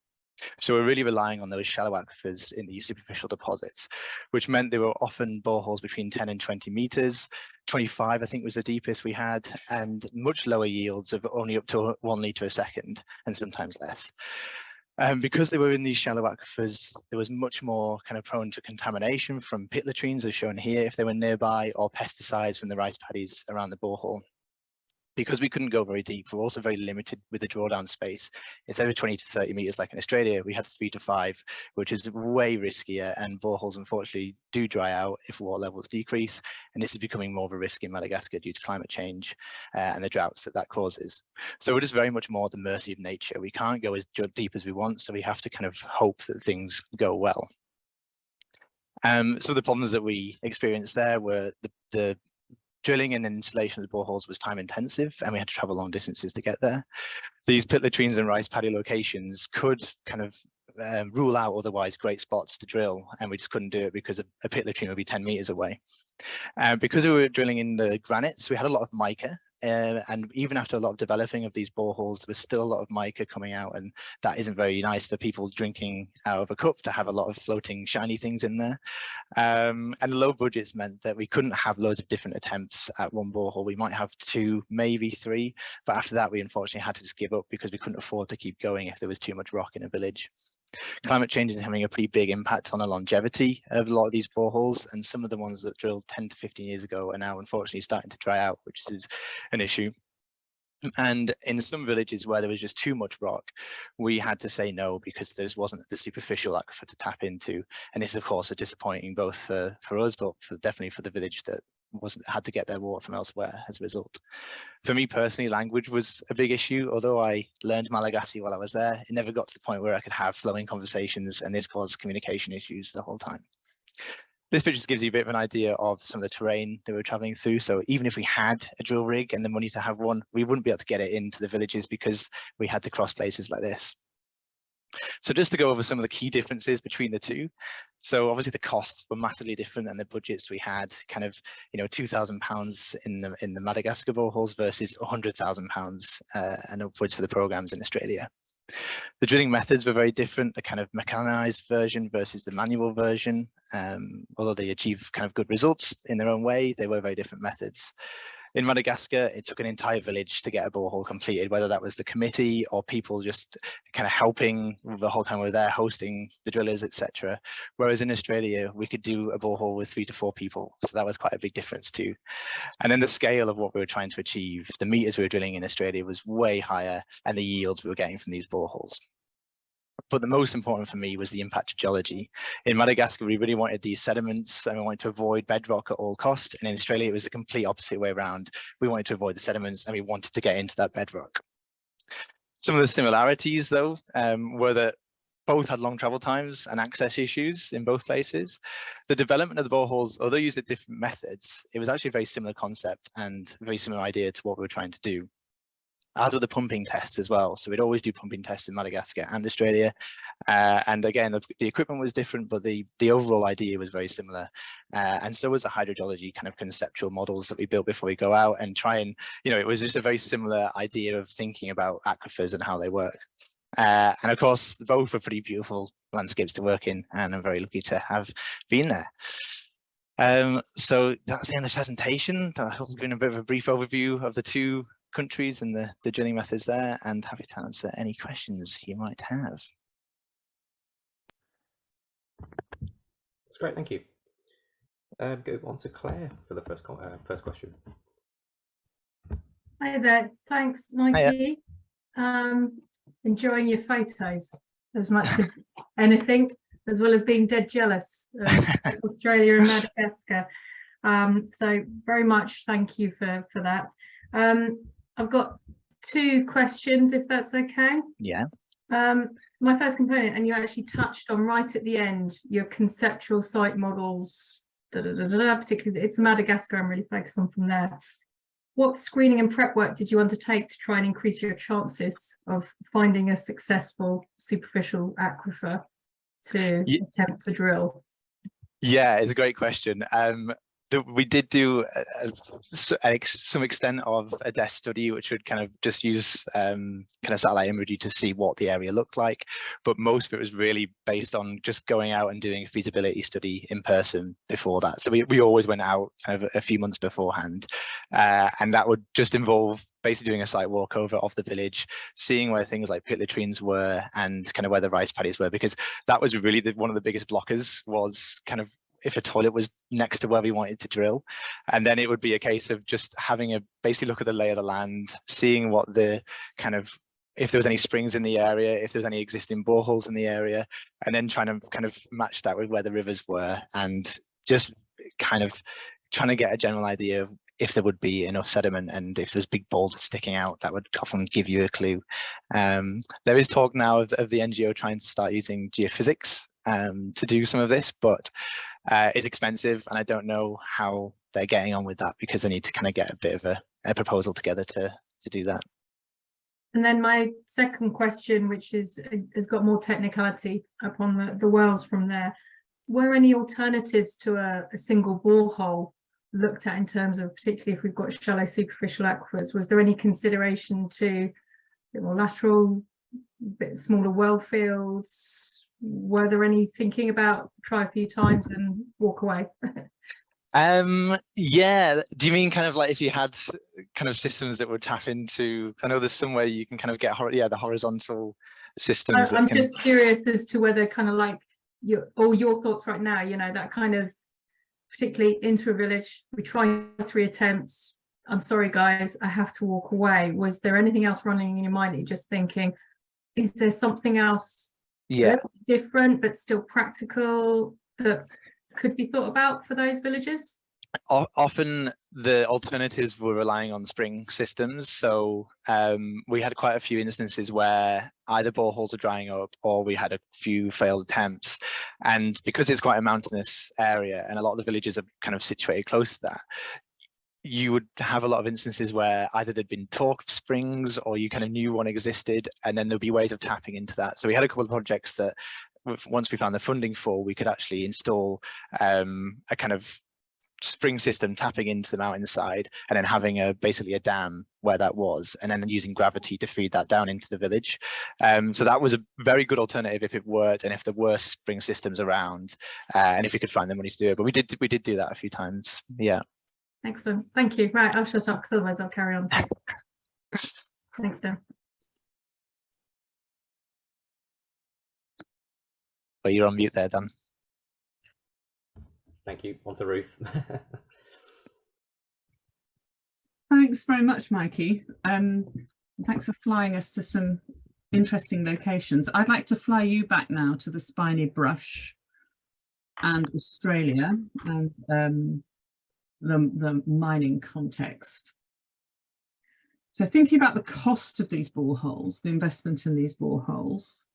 S6: So we're really relying on those shallow aquifers in these superficial deposits, which meant they were often boreholes between 10 and 20 meters. 25, I think, was the deepest we had, and much lower yields of only up to 1 litre a second, and sometimes less. Because they were in these shallow aquifers, there was much more kind of prone to contamination from pit latrines, as shown here, if they were nearby, or pesticides from the rice paddies around the borehole. Because we couldn't go very deep, we're also very limited with the drawdown space. Instead of 20 to 30 meters like in Australia, we had 3 to 5, which is way riskier, and boreholes unfortunately do dry out if water levels decrease. And this is becoming more of a risk in Madagascar due to climate change and the droughts that causes. So we're just very much more at the mercy of nature. We can't go as deep as we want, so we have to kind of hope that things go well. Some of the problems that we experienced there were the drilling and installation of the boreholes was time intensive, and we had to travel long distances to get there. These pit latrines and rice paddy locations could kind of rule out otherwise great spots to drill, and we just couldn't do it because a pit latrine would be 10 meters away. Because we were drilling in the granites, we had a lot of mica, and even after a lot of developing of these boreholes, there was still a lot of mica coming out, and that isn't very nice for people drinking out of a cup to have a lot of floating shiny things in there. And the low budgets meant that we couldn't have loads of different attempts at one borehole. We might have 2, maybe 3, but after that we unfortunately had to just give up because we couldn't afford to keep going if there was too much rock in a village. Climate change is having a pretty big impact on the longevity of a lot of these boreholes, and some of the ones that drilled 10 to 15 years ago are now unfortunately starting to dry out, which is an issue. And in some villages where there was just too much rock, we had to say no because there wasn't the superficial aquifer to tap into. And this, of course, is disappointing both for us, but definitely for the village that had to get their water from elsewhere as a result. For me personally, language was a big issue. Although I learned Malagasy while I was there, it never got to the point where I could have flowing conversations, and this caused communication issues the whole time. This picture just gives you a bit of an idea of some of the terrain that we're traveling through. So even if we had a drill rig and the money to have one, we wouldn't be able to get it into the villages because we had to cross places like this. So just to go over some of the key differences between the two. So obviously the costs were massively different and the budgets we had, kind of, you know, £2,000 in the Madagascar boreholes versus £100,000 and upwards for the programs in Australia. The drilling methods were very different, the kind of mechanized version versus the manual version. Although they achieved kind of good results in their own way, they were very different methods. In Madagascar, it took an entire village to get a borehole completed, whether that was the committee or people just kind of helping the whole time we were there, hosting the drillers, etc. Whereas in Australia, we could do a borehole with 3 to 4 people. So that was quite a big difference too. And then the scale of what we were trying to achieve, the meters we were drilling in Australia was way higher, and the yields we were getting from these boreholes. But the most important for me was the impact of geology. In Madagascar, we really wanted these sediments and we wanted to avoid bedrock at all costs. And in Australia, it was the complete opposite way around. We wanted to avoid the sediments and we wanted to get into that bedrock. Some of the similarities, though, were that both had long travel times and access issues in both places. The development of the boreholes, although used at different methods, it was actually a very similar concept and a very similar idea to what we were trying to do. As with the pumping tests as well. So we'd always do pumping tests in Madagascar and Australia. And again, the equipment was different, but the overall idea was very similar. And so was the hydrogeology kind of conceptual models that we built before we go out and try and, you know, it was just a very similar idea of thinking about aquifers and how they work. And of course, both were pretty beautiful landscapes to work in, and I'm very lucky to have been there. So that's the end of the presentation. I hope I've given a bit of a brief overview of the two countries and the drilling methods there, and happy to answer any questions you might have.
S1: That's great, thank you. Go on to Claire for the first question.
S3: Hi there, thanks, Mikey. Enjoying your photos as much as anything, as well as being dead jealous of Australia and Madagascar. So very much thank you for that. I've got 2 questions, if that's okay.
S6: Yeah.
S3: My first component, and you actually touched on right at the end, your conceptual site models, particularly it's Madagascar I'm really focused on from there. What screening and prep work did you undertake to try and increase your chances of finding a successful superficial aquifer to attempt to drill?
S6: Yeah, it's a great question. We did do some extent of a desk study, which would kind of just use kind of satellite imagery to see what the area looked like. But most of it was really based on just going out and doing a feasibility study in person before that. So we always went out kind of a few months beforehand. And that would just involve basically doing a site walkover of the village, seeing where things like pit latrines were and kind of where the rice paddies were, because that was really one of the biggest blockers, was kind of if a toilet was next to where we wanted to drill. And then it would be a case of just having a basically look at the lay of the land, seeing what the kind of, if there was any springs in the area, if there's any existing boreholes in the area, and then trying to kind of match that with where the rivers were, and just kind of trying to get a general idea of if there would be enough sediment, and if there's big boulders sticking out, that would often give you a clue. There is talk now of the NGO trying to start using geophysics to do some of this, but it's expensive, and I don't know how they're getting on with that, because they need to kind of get a bit of a proposal together to do that.
S3: And then my second question, which has got more technicality upon the wells from there, were any alternatives to a single borehole looked at in terms of, particularly if we've got shallow superficial aquifers? Was there any consideration to a bit more lateral, bit smaller well fields? Were there any thinking about try a few times and walk away?
S6: Yeah, do you mean kind of like if you had kind of systems that would tap into, I know there's somewhere you can kind of get the horizontal systems.
S3: I'm just curious as to whether kind of like your thoughts right now, you know, that kind of, particularly into a village, we try 3 attempts, I'm sorry guys, I have to walk away. Was there anything else running in your mind that you're just thinking, is there something else different but still practical that could be thought about for those villages?
S6: Often the alternatives were relying on spring systems. So we had quite a few instances where either boreholes were drying up or we had a few failed attempts. And because it's quite a mountainous area and a lot of the villages are kind of situated close to that, you would have a lot of instances where either there'd been talk of springs or you kind of knew one existed, and then there'd be ways of tapping into that. So we had a couple of projects that once we found the funding for, we could actually install a kind of spring system tapping into the mountainside and then having basically a dam where that was, and then using gravity to feed that down into the village. So that was a very good alternative if it worked and if there were spring systems around, and if you could find the money to do it. But we did do that a few times. Yeah.
S3: Excellent. Thank you. Right, I'll shut up because otherwise I'll carry on. Thanks, Dan.
S6: But you're on mute there, Dan.
S1: Thank you. On to Ruth.
S2: Thanks very much, Mikey. Thanks for flying us to some interesting locations. I'd like to fly you back now to the spiny brush and Australia and the mining context. So thinking about the cost of these boreholes, the investment in these boreholes,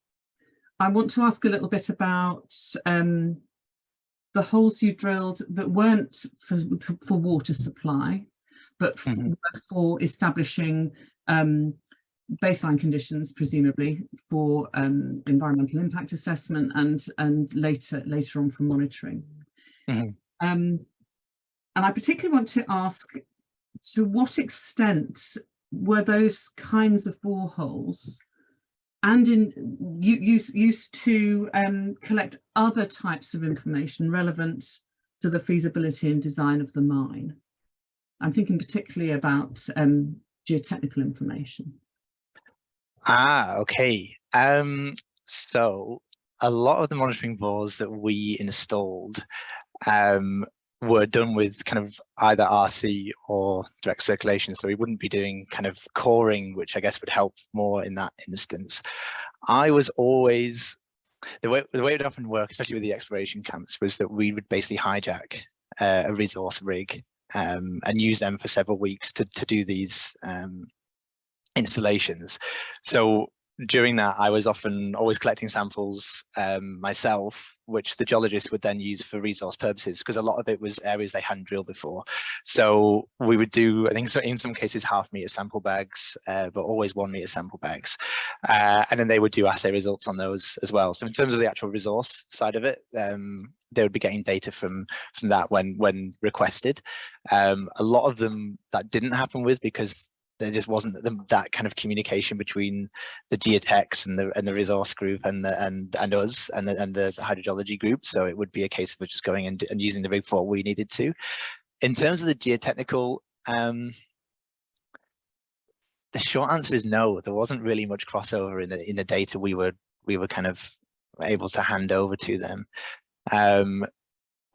S2: I want to ask a little bit about the holes you drilled that weren't for water supply, but for establishing baseline conditions, presumably for environmental impact assessment and later on for monitoring. And I particularly want to ask, to what extent were those kinds of boreholes and used to collect other types of information relevant to the feasibility and design of the mine? I'm thinking particularly about geotechnical information.
S6: Okay. So a lot of the monitoring bores that we installed were done with kind of either RC or direct circulation. So we wouldn't be doing kind of coring, which I guess would help more in that instance. I was always, the way it would often work, especially with the exploration camps, was that we would basically hijack a resource rig and use them for several weeks to do these installations. So during that, I was often always collecting samples myself, which the geologists would then use for resource purposes, because a lot of it was areas they hadn't drilled before. So we would do, I think so in some cases, 1/2 meter sample bags, but always 1 meter sample bags. And then they would do assay results on those as well. So in terms of the actual resource side of it, they would be getting data from that when requested. A lot of them that didn't happen with, because there just wasn't that kind of communication between the geotechs and the resource group and us and the hydrogeology group. So it would be a case of just going and using the rig for what we needed to. In terms of the geotechnical, the short answer is no. There wasn't really much crossover in the data we were kind of able to hand over to them.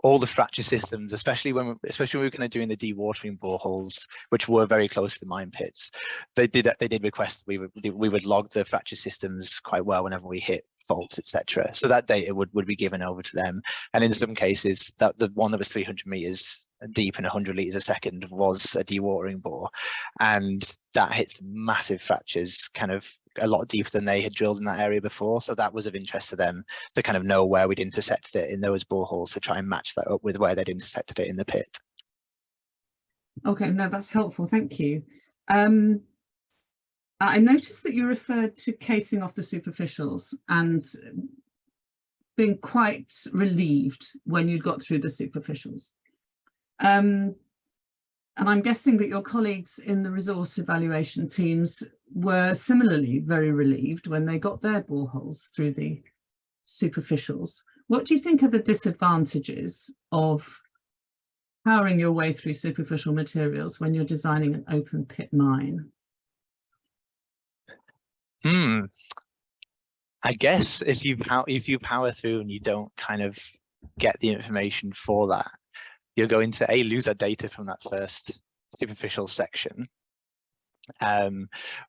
S6: All the fracture systems, especially when we were kind of doing the dewatering boreholes, which were very close to the mine pits, they did request we would log the fracture systems quite well whenever we hit faults, etc. So that data would be given over to them. And in some cases, that the one that was 300 meters deep and 100 liters a second was a dewatering bore, and that hits massive fractures, kind of a lot deeper than they had drilled in that area before. So that was of interest to them, to kind of know where we'd intersected it in those boreholes, to try and match that up with where they'd intersected it in the pit.
S2: Okay, no, that's helpful, thank you. I noticed that you referred to casing off the superficials and being quite relieved when you'd got through the superficials. And I'm guessing that your colleagues in the resource evaluation teams were similarly very relieved when they got their boreholes through the superficials. What do you think are the disadvantages of powering your way through superficial materials when you're designing an open pit mine?
S6: I guess if you power through and you don't kind of get the information for that, you're going to lose that data from that first superficial section,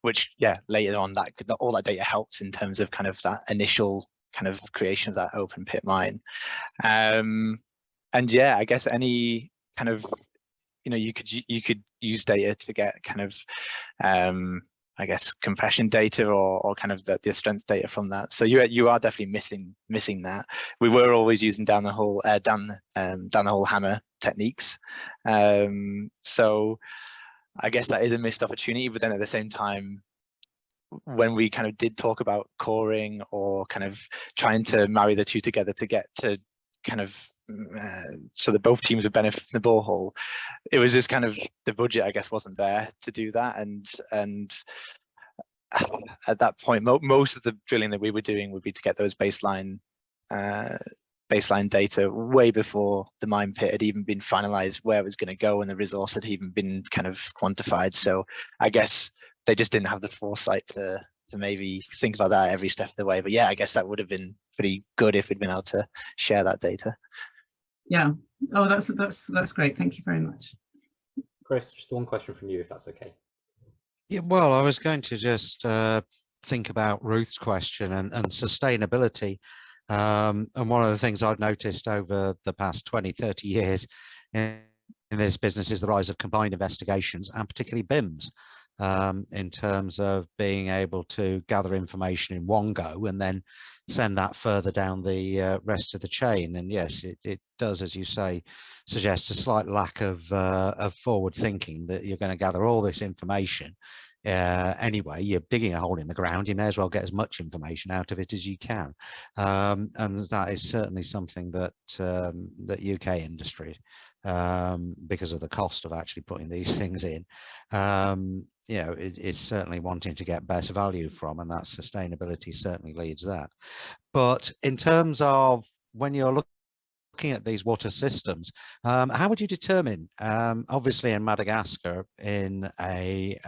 S6: which later on all that data helps in terms of kind of that initial kind of creation of that open pit mine. And I guess any kind of you could use data to get kind of I guess compression data or kind of the strength data from that. So you are definitely missing that. We were always using down the hole hammer techniques. So I guess that is a missed opportunity, but then at the same time, when we kind of did talk about coring or kind of trying to marry the two together to get to kind of so that both teams would benefit from the borehole, it was just kind of the budget, I guess, wasn't there to do that. And at that point, most of the drilling that we were doing would be to get those baseline data way before the mine pit had even been finalized, where it was going to go, and the resource had even been kind of quantified. So I guess they just didn't have the foresight to maybe think about that every step of the way. But yeah, I guess that would have been pretty good if we'd been able to share that data.
S2: Yeah. Oh, that's great. Thank you very much.
S1: Chris, just one question from you, if that's okay.
S4: Yeah, well, I was going to just think about Ruth's question and sustainability. And one of the things I've noticed over the past 20, 30 years in this business is the rise of combined investigations, and particularly BIMs, in terms of being able to gather information in one go and then send that further down the rest of the chain. And yes, it does, as you say, suggest a slight lack of forward thinking, that you're going to gather all this information. Anyway, you're digging a hole in the ground, you may as well get as much information out of it as you can. And that is certainly something that that UK industry, because of the cost of actually putting these things in, it's certainly wanting to get better value from, and that sustainability certainly leads that. But in terms of when you're looking at these water systems, how would you determine, obviously in Madagascar, in a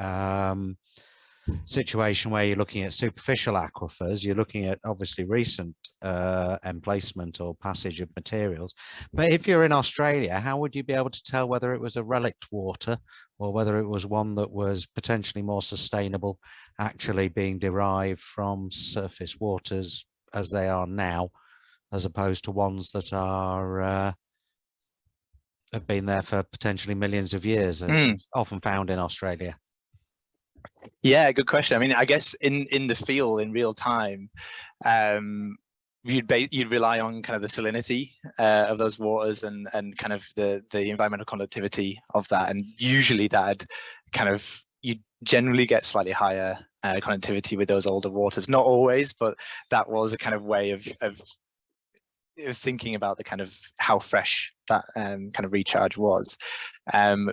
S4: situation where you're looking at superficial aquifers, you're looking at obviously recent emplacement or passage of materials. But if you're in Australia, how would you be able to tell whether it was a relict water or whether it was one that was potentially more sustainable, actually being derived from surface waters as they are now, as opposed to ones that are have been there for potentially millions of years, as is often found in Australia?
S6: Yeah, good question. I mean, I guess in the field in real time, you'd rely on kind of the salinity of those waters and kind of the environmental conductivity of that, and usually that kind of, you generally get slightly higher conductivity with those older waters. Not always, but that was a kind of way of thinking about the kind of how fresh that kind of recharge was.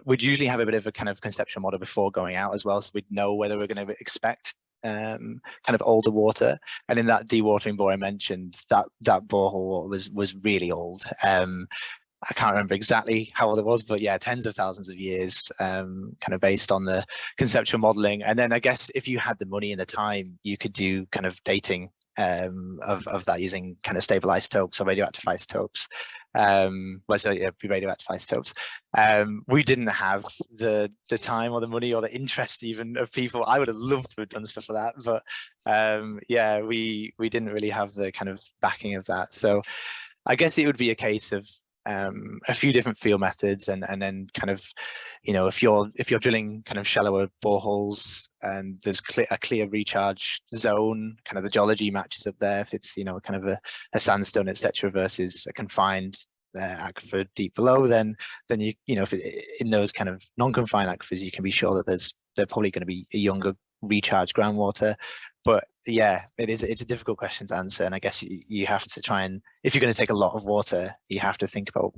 S6: We'd usually have a bit of a kind of conceptual model before going out as well, so we'd know whether we're going to expect kind of older water. And in that dewatering bore I mentioned, that borehole water was really old. I can't remember exactly how old it was, but yeah, tens of thousands of years, kind of based on the conceptual modeling. And then I guess if you had the money and the time, you could do kind of dating of that using kind of stable isotopes or radioactive isotopes. Radioactive isotopes. We didn't have the time or the money or the interest even of people. I would have loved to have done stuff like that, but yeah, we didn't really have the kind of backing of that. So I guess it would be a case of a few different field methods, and then kind of, if you're drilling kind of shallower boreholes and there's a clear recharge zone, kind of the geology matches up there. If it's kind of a sandstone, etc., versus a confined aquifer deep below, then you if in those kind of non-confined aquifers, you can be sure that they're probably going to be a younger recharged groundwater. But yeah, it's a difficult question to answer, and I guess you have to try and, if you're going to take a lot of water, you have to think about,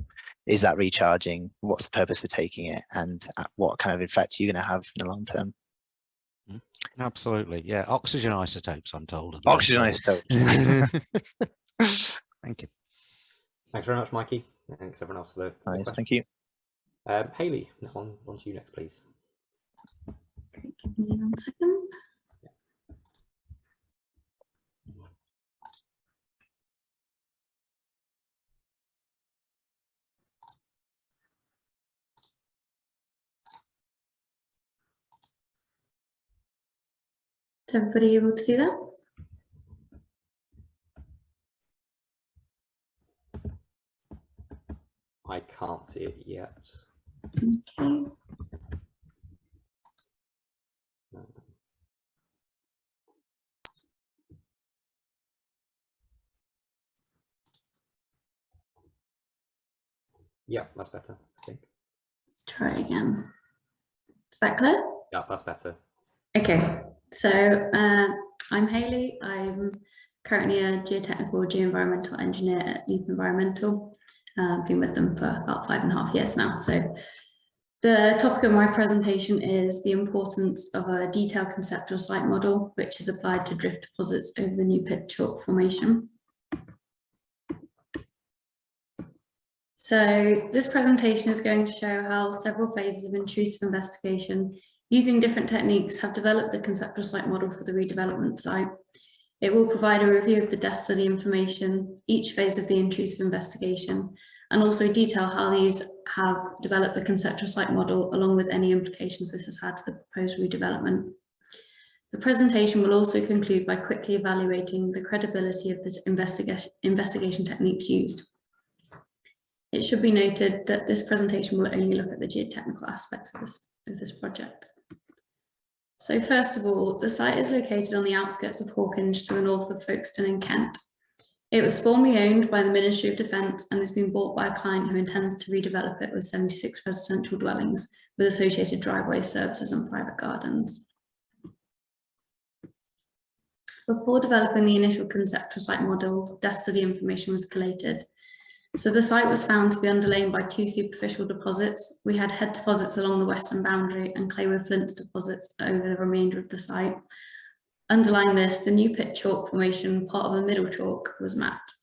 S6: is that recharging? What's the purpose for taking it, and what kind of effect are you going to have in the long term?
S4: Absolutely, yeah. Oxygen isotopes, I'm told.
S6: Oxygen isotopes.
S4: Thank you.
S1: Thanks very much, Mikey. Thanks everyone else for the question.
S6: Thank you.
S1: Hayley, on to you next, please.
S7: Great, give me 1 second. Is everybody able to see that?
S1: I can't see it yet.
S7: Okay.
S1: Yeah, that's better, I think.
S7: Let's try again. Is that clear?
S1: Yeah, that's better.
S7: Okay, so I'm Hayley. I'm currently a geotechnical geoenvironmental engineer at Leap Environmental. Been with them for about 5.5 years now. So the topic of my presentation is the importance of a detailed conceptual site model, which is applied to drift deposits over the new pit chalk formation. So this presentation is going to show how several phases of intrusive investigation using different techniques have developed the conceptual site model for the redevelopment site. It will provide a review of the desk study information, each phase of the intrusive investigation, and also detail how these have developed the conceptual site model along with any implications this has had to the proposed redevelopment. The presentation will also conclude by quickly evaluating the credibility of the investigation techniques used. It should be noted that this presentation will only look at the geotechnical aspects of this project. So first of all, the site is located on the outskirts of Hawkinge to the north of Folkestone in Kent. It was formerly owned by the Ministry of Defence and has been bought by a client who intends to redevelop it with 76 residential dwellings with associated driveways, services and private gardens. Before developing the initial conceptual site model, desk study information was collated. So the site was found to be underlain by 2 superficial deposits. We had head deposits along the western boundary and clay with flints deposits over the remainder of the site. Underlying this, the new pit chalk formation, part of the middle chalk, was mapped.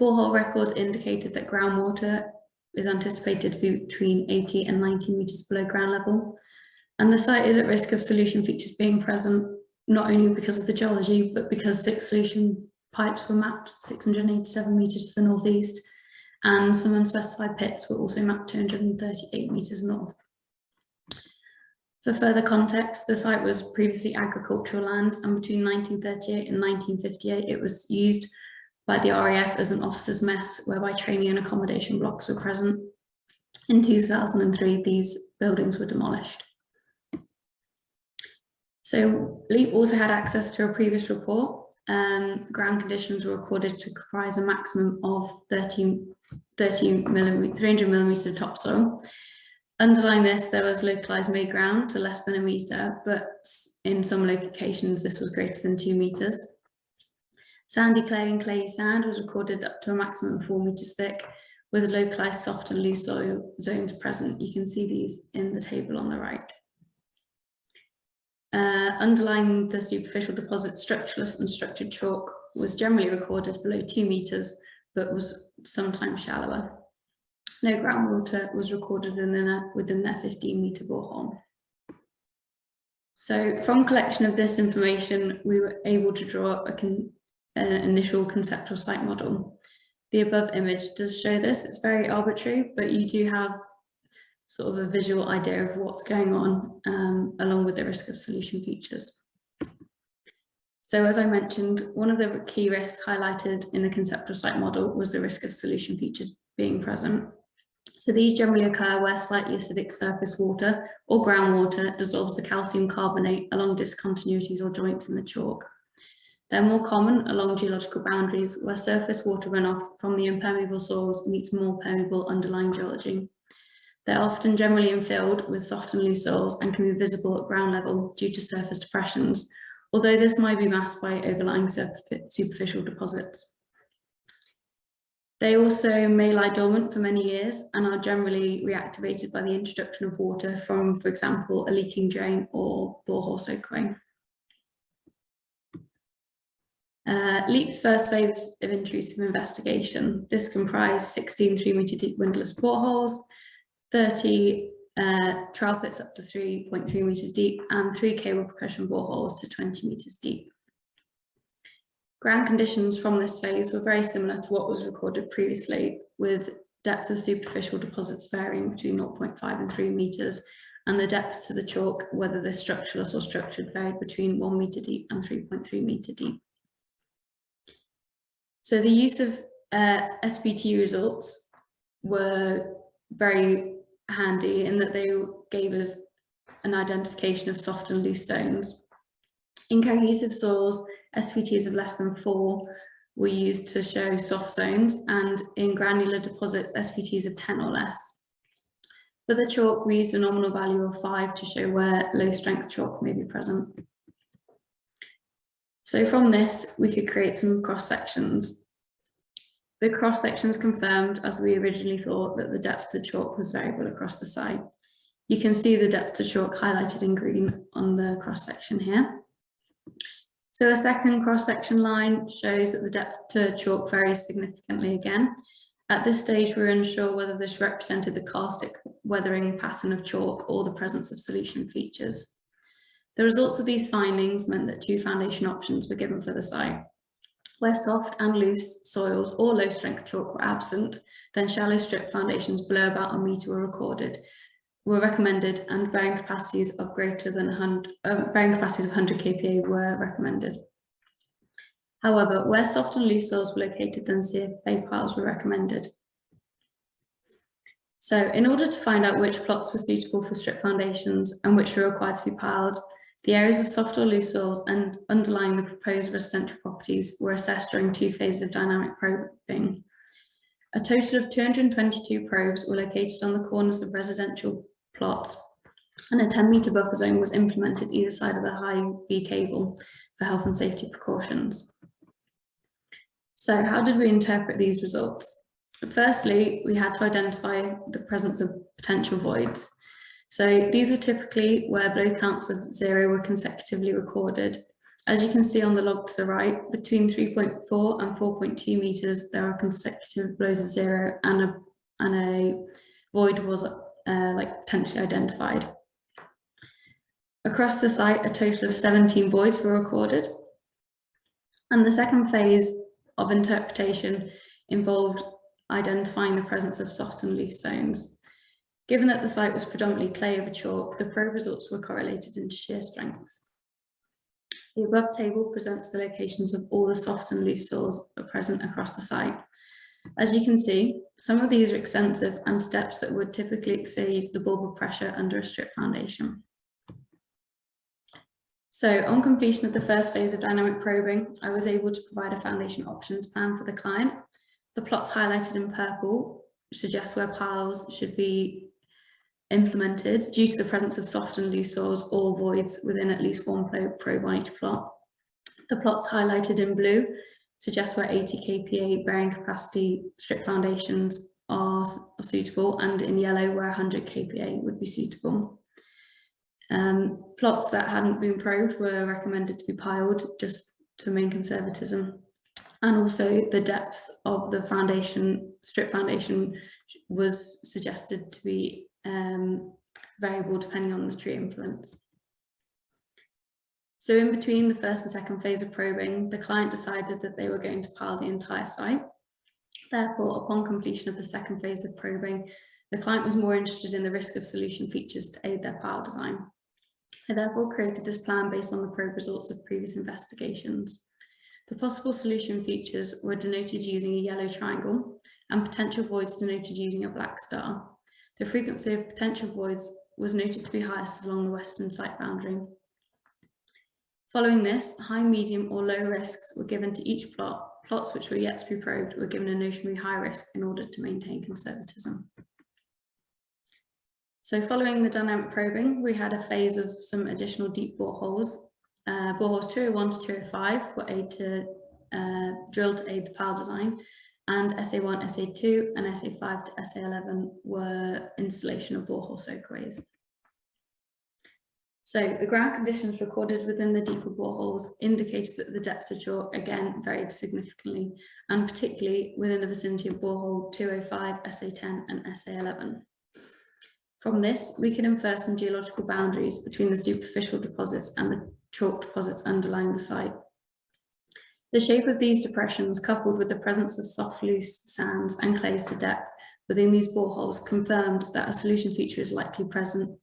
S7: Borehole records indicated that groundwater is anticipated to be between 80 and 90 metres below ground level. And the site is at risk of solution features being present, not only because of the geology, but because 6 solution pipes were mapped 687 metres to the northeast, and some unspecified pits were also mapped 238 metres north. For further context, the site was previously agricultural land, and between 1938 and 1958 it was used by the RAF as an officers' mess, whereby training and accommodation blocks were present. In 2003, these buildings were demolished. So Leap also had access to a previous report. Ground conditions were recorded to comprise a maximum of 300 millimetres of topsoil. Underlying this, there was localised made ground to less than 1 metre, but in some locations this was greater than 2 metres. Sandy clay and clayey sand was recorded up to a maximum of 4 metres thick, with localised soft and loose soil zones present. You can see these in the table on the right. Underlying the superficial deposit, structureless and structured chalk was generally recorded below 2 metres, but was sometimes shallower. No groundwater was recorded within their 15-metre borehole. So from collection of this information, we were able to draw up an initial conceptual site model. The above image does show this. It's very arbitrary, but you do have sort of a visual idea of what's going on, along with the risk of solution features. So as I mentioned, one of the key risks highlighted in the conceptual site model was the risk of solution features being present. So these generally occur where slightly acidic surface water or groundwater dissolves the calcium carbonate along discontinuities or joints in the chalk. They're more common along geological boundaries where surface water runoff from the impermeable soils meets more permeable underlying geology. They're often generally infilled with soft and loose soils and can be visible at ground level due to surface depressions, although this might be masked by overlying superficial deposits. They also may lie dormant for many years and are generally reactivated by the introduction of water from, for example, a leaking drain or borehole soakaway. Leap's first phase of intrusive investigation. This comprised 16 3-metre deep windlass boreholes, 30 trial pits up to 3.3 metres deep, and 3 cable percussion boreholes to 20 metres deep. Ground conditions from this phase were very similar to what was recorded previously, with depth of superficial deposits varying between 0.5 and 3 metres, and the depth to the chalk, whether they're structureless or structured, varied between 1 metre deep and 3.3 metre deep. So the use of SPT results were very handy in that they gave us an identification of soft and loose stones. In cohesive soils, SVTs of less than 4 were used to show soft zones, and in granular deposits, SVTs of 10 or less. For the chalk, we used a nominal value of 5 to show where low strength chalk may be present. So from this, we could create some cross sections. The cross sections confirmed, as we originally thought, that the depth of chalk was variable across the site. You can see the depth of chalk highlighted in green on the cross section here. So a second cross section line shows that the depth to chalk varies significantly again. At this stage, we're unsure whether this represented the karstic weathering pattern of chalk or the presence of solution features. The results of these findings meant that 2 foundation options were given for the site. Where soft and loose soils or low strength chalk were absent, then shallow strip foundations below about 1 metre were recommended, and bearing capacities of greater than 100 kPa were recommended. However, where soft and loose soils were located, then CFA piles were recommended. So in order to find out which plots were suitable for strip foundations and which were required to be piled, the areas of soft or loose soils and underlying the proposed residential properties were assessed during 2 phases of dynamic probing. A total of 222 probes were located on the corners of residential plots, and a 10-metre buffer zone was implemented either side of the high V cable for health and safety precautions. So how did we interpret these results? Firstly, we had to identify the presence of potential voids. So these were typically where blow counts of 0 were consecutively recorded. As you can see on the log to the right, between 3.4 and 4.2 metres, there are consecutive blows of 0, and a void was potentially identified. Across the site, a total of 17 voids were recorded. And the second phase of interpretation involved identifying the presence of soft and loose zones. Given that the site was predominantly clay over chalk, the probe results were correlated into shear strengths. The above table presents the locations of all the soft and loose soils present across the site. As you can see, some of these are extensive and to depths that would typically exceed the bulbar pressure under a strip foundation. So on completion of the first phase of dynamic probing, I was able to provide a foundation options plan for the client. The plots highlighted in purple suggest where piles should be implemented due to the presence of soft and loose soils or voids within at least 1 probe on each plot. The plots highlighted in blue suggest where 80 kPa bearing capacity strip foundations are suitable, and in yellow where 100 kPa would be suitable. Plots that hadn't been probed were recommended to be piled just to maintain conservatism. And also the depth of the foundation, strip foundation, was suggested to be variable depending on the tree influence. So in between the first and second phase of probing, the client decided that they were going to pile the entire site. Therefore, upon completion of the second phase of probing, the client was more interested in the risk of solution features to aid their pile design. I therefore created this plan based on the probe results of previous investigations. The possible solution features were denoted using a yellow triangle and potential voids denoted using a black star. The frequency of potential voids was noted to be highest along the western site boundary. Following this, high, medium or low risks were given to each plot. Plots which were yet to be probed were given a notionally high risk in order to maintain conservatism. So following the dynamic probing, we had a phase of some additional deep boreholes. Boreholes 201 to 205 were drilled to aid the pile design, and SA1, SA2 and SA5 to SA11 were installation of borehole soakaways. So the ground conditions recorded within the deeper boreholes indicated that the depth of chalk again varied significantly, and particularly within the vicinity of borehole 205, SA10 and SA11. From this, we can infer some geological boundaries between the superficial deposits and the chalk deposits underlying the site. The shape of these depressions, coupled with the presence of soft, loose sands and clays to depth within these boreholes, confirmed that a solution feature is likely present.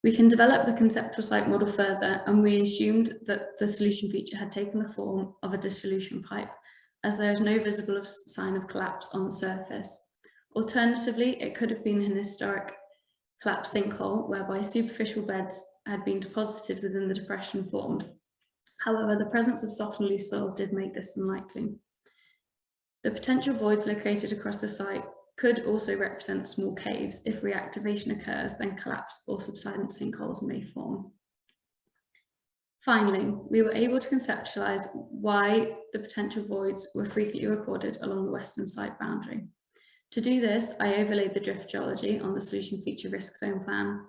S7: We can develop the conceptual site model further, and we assumed that the solution feature had taken the form of a dissolution pipe, as there is no visible sign of collapse on the surface. Alternatively, it could have been an historic collapsed sinkhole whereby superficial beds had been deposited within the depression formed. However, the presence of soft and loose soils did make this unlikely. The potential voids located across the site could also represent small caves. If reactivation occurs, then collapse or subsidence sinkholes may form. Finally, we were able to conceptualize why the potential voids were frequently recorded along the western site boundary. To do this, I overlaid the drift geology on the solution feature risk zone plan.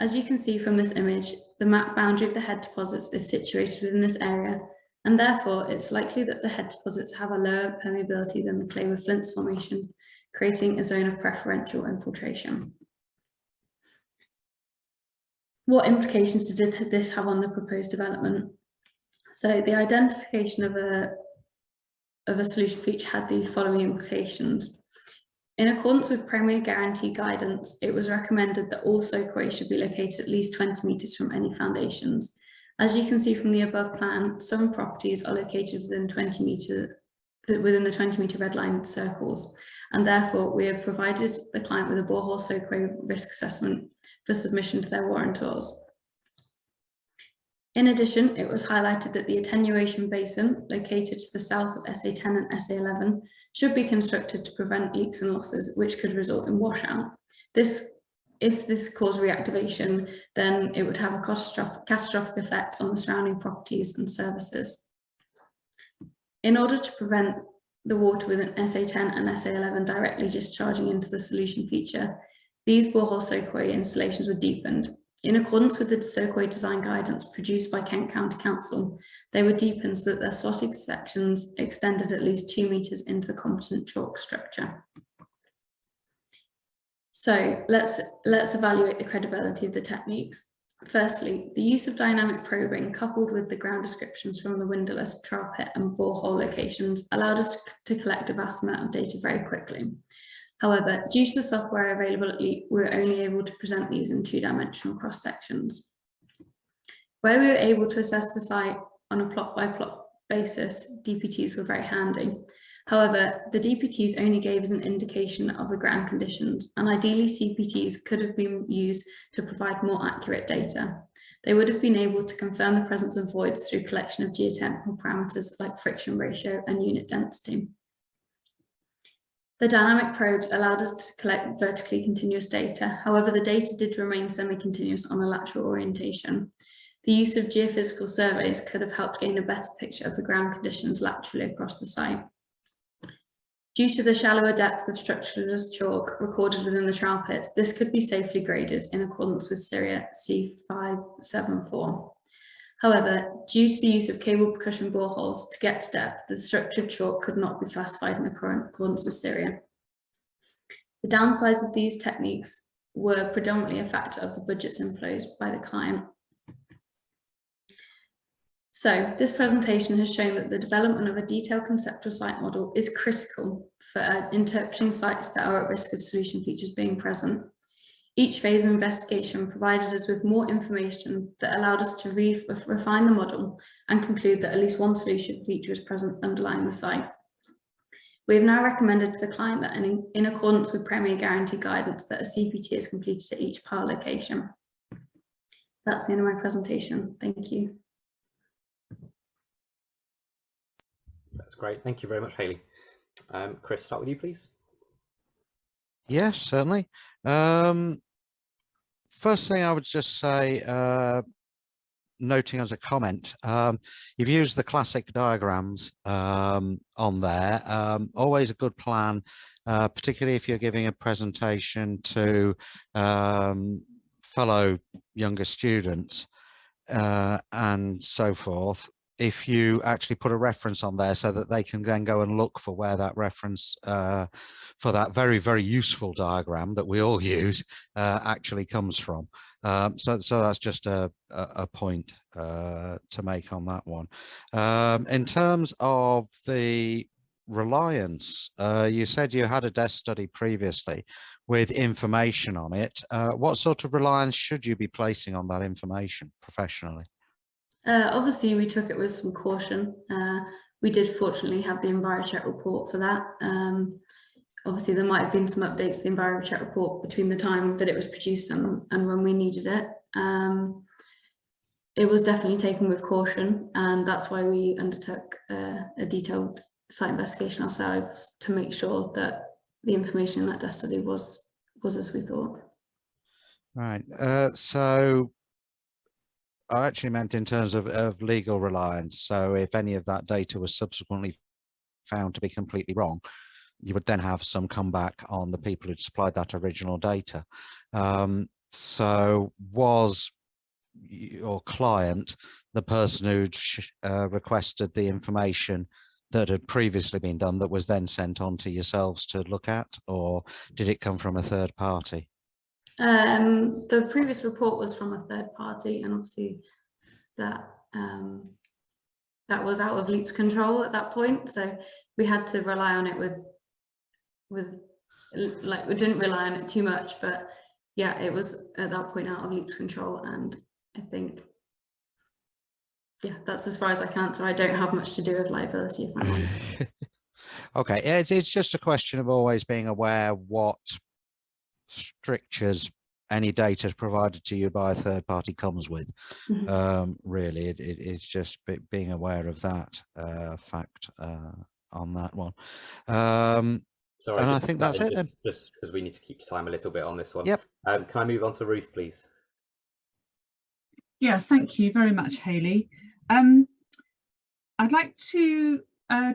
S7: As you can see from this image, the map boundary of the head deposits is situated within this area, and therefore it's likely that the head deposits have a lower permeability than the clay with flints formation, creating a zone of preferential infiltration. What implications did this have on the proposed development? So the identification of a solution feature had the following implications. In accordance with primary guarantee guidance, it was recommended that all soakaway should be located at least 20 metres from any foundations. As you can see from the above plan, some properties are located within the 20 metre red line circles, and therefore we have provided the client with a borehole soakaway risk assessment for submission to their warrantors. In addition, it was highlighted that the attenuation basin located to the south of SA10 and SA11 should be constructed to prevent leaks and losses, which could result in washout. If this caused reactivation, then it would have a catastrophic effect on the surrounding properties and services. In order to prevent the water within SA10 and SA11 directly discharging into the solution feature, these borehole soakaway installations were deepened. In accordance with the soakaway design guidance produced by Kent County Council, they were deepened so that their slotted sections extended at least 2 metres into the competent chalk structure. So let's evaluate the credibility of the techniques. Firstly, the use of dynamic probing coupled with the ground descriptions from the windowless, trial pit and borehole locations allowed us to collect a vast amount of data very quickly. However, due to the software available, we were only able to present these in 2-dimensional cross sections. Where we were able to assess the site on a plot by plot basis, DPTs were very handy. However, the DPTs only gave us an indication of the ground conditions, and ideally CPTs could have been used to provide more accurate data. They would have been able to confirm the presence of voids through collection of geotechnical parameters like friction ratio and unit density. The dynamic probes allowed us to collect vertically continuous data. However, the data did remain semi-continuous on a lateral orientation. The use of geophysical surveys could have helped gain a better picture of the ground conditions laterally across the site. Due to the shallower depth of structureless chalk recorded within the trowel pits, this could be safely graded in accordance with Syria C574. However, due to the use of cable percussion boreholes to get to depth, the structured chalk could not be classified in accordance with Syria. The downsides of these techniques were predominantly a factor of the budgets imposed by the client. So this presentation has shown that the development of a detailed conceptual site model is critical for interpreting sites that are at risk of solution features being present. Each phase of investigation provided us with more information that allowed us to refine the model and conclude that at least one solution feature is present underlying the site. We have now recommended to the client that in accordance with Premier Guarantee guidance that a CPT is completed at each pile location. That's the end of my presentation. Thank you.
S1: That's great. Thank you very much, Hayley. Chris, start with you, please.
S4: Yes, certainly. First thing I would just say, noting as a comment, you've used the classic diagrams on there. Always a good plan, particularly if you're giving a presentation to fellow younger students and so forth. If you actually put a reference on there so that they can then go and look for where that reference for that very, very useful diagram that we all use actually comes from. So that's just a point to make on that one. In terms of the reliance, you said you had a desk study previously with information on it. What sort of reliance should you be placing on that information professionally?
S7: Obviously, we took it with some caution. We did fortunately have the EnviroCheck report for that. obviously there might have been some updates to the environment check report between the time that it was produced and when we needed it. It was definitely taken with caution, and that's why we undertook a detailed site investigation ourselves to make sure that the information in that desk study was as we thought.
S4: Right. So I actually meant in terms of legal reliance. So if any of that data was subsequently found to be completely wrong, you would then have some comeback on the people who'd supplied that original data. So was your client the person who'd requested the information that had previously been done that was then sent on to yourselves to look at, or did it come from a third party?
S7: The previous report was from a third party, and obviously that that was out of Leap's control at that point, so we had to rely on it with like, we didn't rely on it too much, but yeah, it was at that point out of Leap's control, and I think, yeah, that's as far as I can answer. I don't have much to do with liability, if I'm honest.
S4: Okay, it's just a question of always being aware what strictures any data provided to you by a third party comes with. Really, it's just being aware of that fact on that one.
S1: Sorry,
S4: and I think that's it then.
S1: Just because we need to keep time a little bit on this one.
S4: Yep.
S1: Can I move on to Ruth, please?
S2: Yeah, thank you very much, Hayley. I'd like to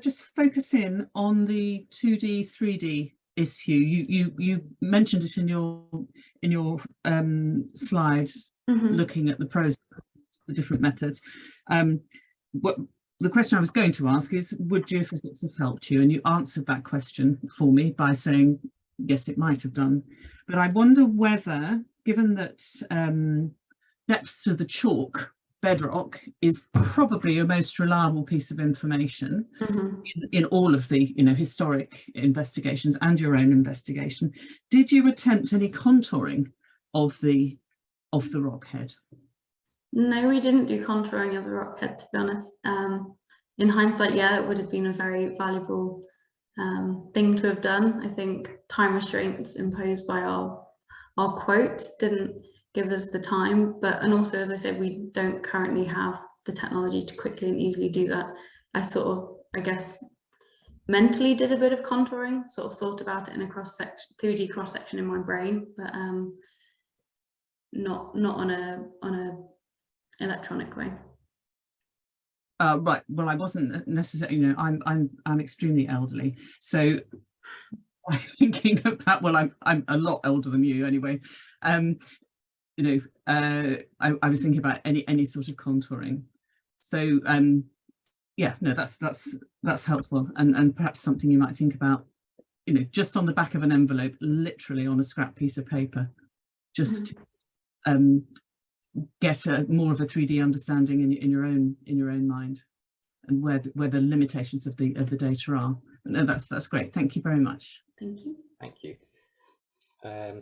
S2: just focus in on the 2D, 3D issue. You mentioned it in your slide, looking at the pros, the different methods. What the question I was going to ask is, would geophysics have helped you? And you answered that question for me by saying, yes, it might have done. But I wonder whether, given that depth to the chalk bedrock is probably your most reliable piece of information in all of the historic investigations and your own investigation, did you attempt any contouring of the rock head?
S7: No, we didn't do contouring of the rock head, to be honest. In hindsight, yeah, it would have been a very valuable thing to have done. I think time restraints imposed by our quote didn't give us the time, and also, as I said, we don't currently have the technology to quickly and easily do that. I sort of, I guess, mentally did a bit of contouring, sort of thought about it in a 3D cross section in my brain, but not on a electronic way.
S2: Right. Well, I wasn't necessarily. I'm extremely elderly, so I'm thinking about. Well, I'm a lot older than you anyway. I was thinking about any sort of contouring. So yeah, no, that's helpful, and perhaps something you might think about, just on the back of an envelope, literally on a scrap piece of paper, just get more of a 3D understanding in your own mind, and where the limitations of the data are. No, that's great. Thank you very much.
S7: Thank you.
S1: Thank you. Claire,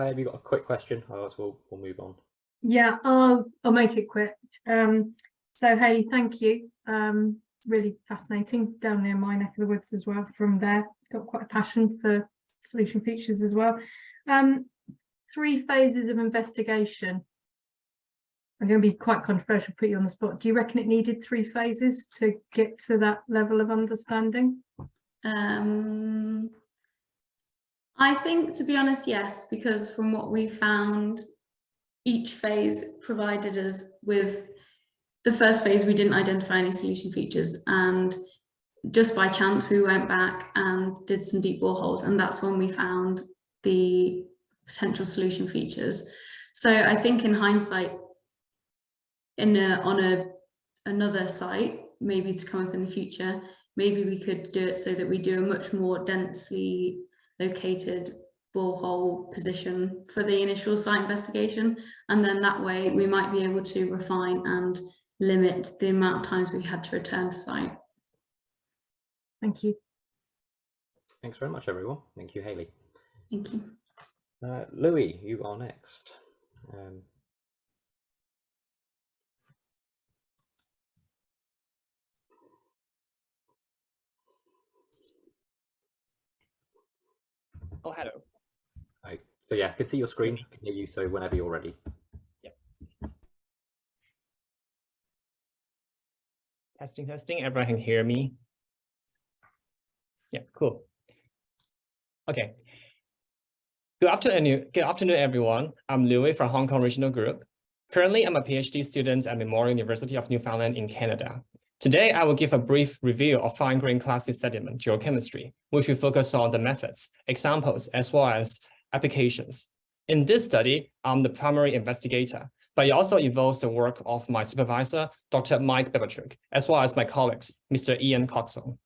S1: have you got a quick question? Otherwise, we'll move on.
S3: Yeah, I'll make it quick. So Hayley, thank you. Really fascinating, down near my neck of the woods as well. From there, got quite a passion for solution features as well. 3 phases of investigation. I'm going to be quite controversial, put you on the spot. Do you reckon it needed 3 phases to get to that level of understanding?
S7: I think, to be honest, yes, because from what we found, each phase provided us with, the first phase, we didn't identify any solution features, and just by chance we went back and did some deep boreholes, and that's when we found the potential solution features. So I think in hindsight, on another site, maybe to come up in the future, maybe we could do it so that we do a much more densely located borehole position for the initial site investigation, and then that way we might be able to refine and limit the amount of times we had to return to site.
S3: Thank you.
S1: Thanks very much, everyone. Thank you, Hayley.
S7: Thank you.
S1: Louis, you are next.
S8: Oh, hello.
S1: Right. So yeah, I can see your screen, I can hear you, so whenever you're ready.
S8: Testing, testing. Everyone can hear me. Yeah, cool. Okay. Good afternoon, everyone. I'm Louis from Hong Kong Regional Group. Currently, I'm a PhD student at Memorial University of Newfoundland in Canada. Today, I will give a brief review of fine-grained clastic sediment geochemistry, which will focus on the methods, examples, as well as applications. In this study, I'm the primary investigator, but it also involves the work of my supervisor, Dr. Mike Beberchuk, as well as my colleagues, Mr. Ian Coxon.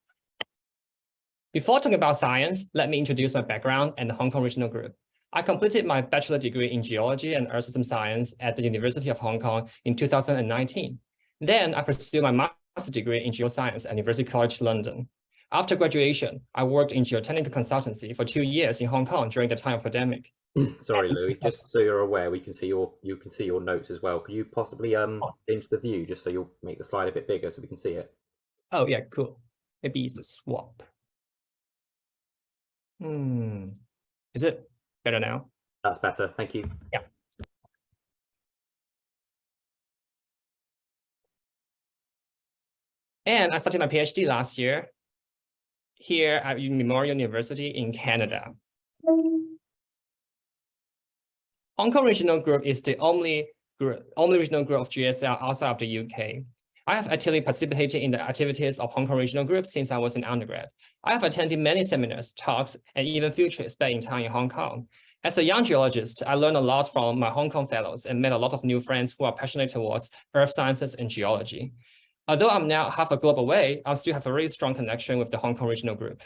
S8: Before talking about science, let me introduce my background and the Hong Kong Regional Group. I completed my bachelor degree in geology and earth system science at the University of Hong Kong in 2019. Then I pursued my master's degree in geoscience at University College London. After graduation, I worked in geotechnical consultancy for 2 years in Hong Kong during the time of pandemic.
S1: Sorry, Louis, just so you're aware, you can see your notes as well. Could you possibly change the view just so you'll make the slide a bit bigger so we can see it?
S8: Oh yeah, cool. Maybe it's a swap. Is it better now?
S1: That's better, thank you.
S8: Yeah. And I started my PhD last year here at Memorial University in Canada. Hong Kong Regional Group is the only regional group of GSL outside of the UK. I have actively participated in the activities of Hong Kong Regional Group since I was an undergrad. I have attended many seminars, talks, and even field trips back in time in Hong Kong. As a young geologist, I learned a lot from my Hong Kong fellows and met a lot of new friends who are passionate towards earth sciences and geology. Although I'm now half a globe away, I still have a very strong connection with the Hong Kong Regional Group.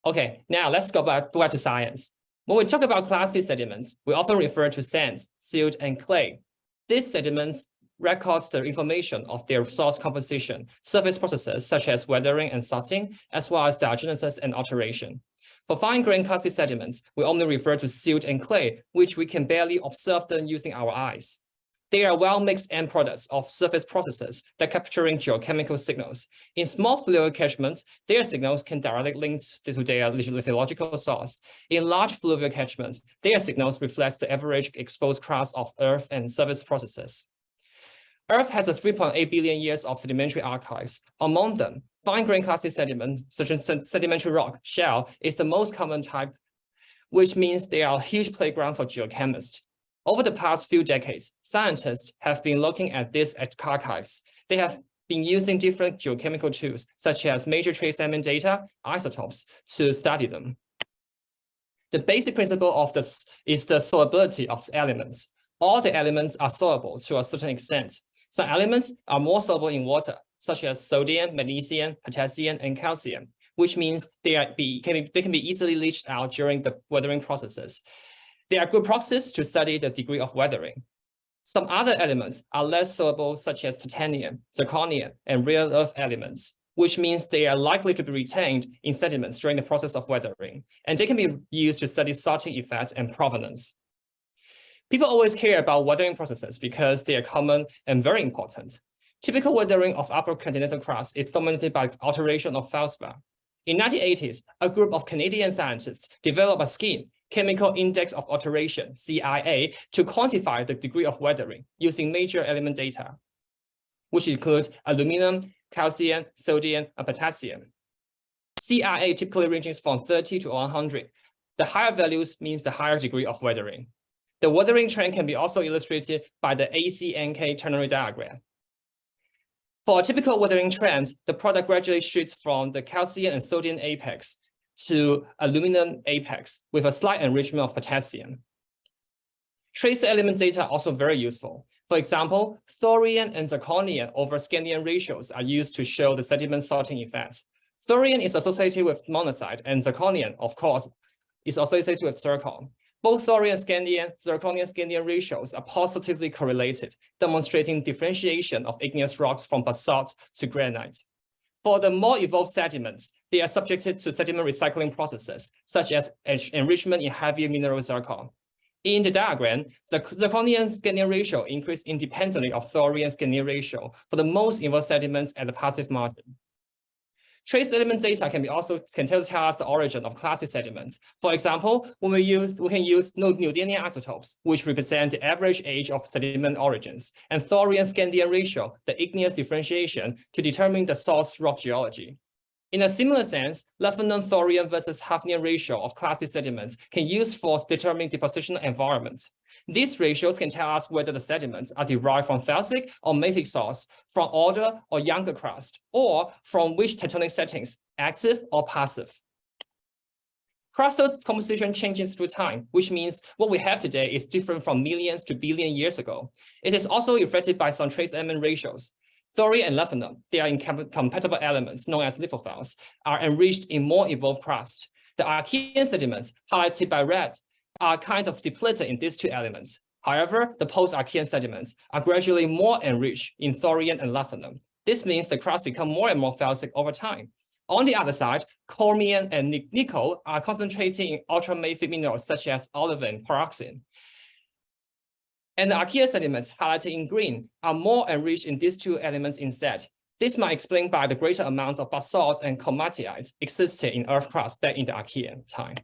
S8: Okay, now let's go back to science. When we talk about clastic sediments, we often refer to sands, silt, and clay. These sediments records the information of their source composition, surface processes such as weathering and sorting, as well as diagenesis and alteration. For fine-grained clastic sediments, we only refer to silt and clay, which we can barely observe them using our eyes. They are well-mixed end products of surface processes that capturing geochemical signals. In small fluid catchments, their signals can directly link to their lithological source. In large fluvial catchments, their signals reflect the average exposed crust of earth and surface processes. Earth has 3.8 billion years of sedimentary archives. Among them, fine-grained clastic sediment, such as sedimentary rock, shale, is the most common type, which means they are a huge playground for geochemists. Over the past few decades, scientists have been looking at these archives. They have been using different geochemical tools, such as major trace element data, isotopes, to study them. The basic principle of this is the solubility of elements. All the elements are soluble to a certain extent. Some elements are more soluble in water, such as sodium, magnesium, potassium, and calcium, which means they can be easily leached out during the weathering processes. They are good proxies to study the degree of weathering. Some other elements are less soluble, such as titanium, zirconium, and rare earth elements, which means they are likely to be retained in sediments during the process of weathering, and they can be used to study sorting effects and provenance. People always care about weathering processes because they are common and very important. Typical weathering of upper continental crust is dominated by alteration of feldspar. In the 1980s, a group of Canadian scientists developed a scheme, Chemical Index of Alteration, CIA, to quantify the degree of weathering using major element data, which include aluminum, calcium, sodium, and potassium. CIA typically ranges from 30 to 100. The higher values means the higher degree of weathering. The weathering trend can be also illustrated by the ACNK ternary diagram. For a typical weathering trend, the product gradually shifts from the calcium and sodium apex to aluminum apex with a slight enrichment of potassium. Trace element data are also very useful. For example, thorium and zirconium over scandium ratios are used to show the sediment sorting effect. Thorium is associated with monazite, and zirconium, of course, is associated with zircon. Both thorium scandium, zirconium scandium ratios are positively correlated, demonstrating differentiation of igneous rocks from basalt to granite. For the more evolved sediments, they are subjected to sediment recycling processes, such as enrichment in heavy mineral zircon. In the diagram, the zirconium scandium ratio increased independently of thorium scandium ratio for the most involved sediments at the passive margin. Trace element data can tell us the origin of classic sediments. For example, we can use neodymium isotopes, which represent the average age of sediment origins, and thorium-scandium ratio, the igneous differentiation, to determine the source rock geology. In a similar sense, lanthanum-thorium versus hafnium ratio of classic sediments can use for determining depositional environment. These ratios can tell us whether the sediments are derived from felsic or mafic source, from older or younger crust, or from which tectonic settings, active or passive. Crustal composition changes through time, which means what we have today is different from millions to billion years ago. It is also affected by some trace element ratios. Thorium and lanthanum, they are incompatible elements known as lithophiles, are enriched in more evolved crust. The Archean sediments, highlighted by red, are kind of depleted in these two elements. However, the post-Archean sediments are gradually more enriched in thorium and lanthanum. This means the crust become more and more felsic over time. On the other side, chromium and nickel are concentrating in ultramafic minerals such as olivine, pyroxene. And the Archean sediments, highlighted in green, are more enriched in these two elements instead. This might explain by the greater amounts of basalt and komatiites existed in Earth crust back in the Archean time.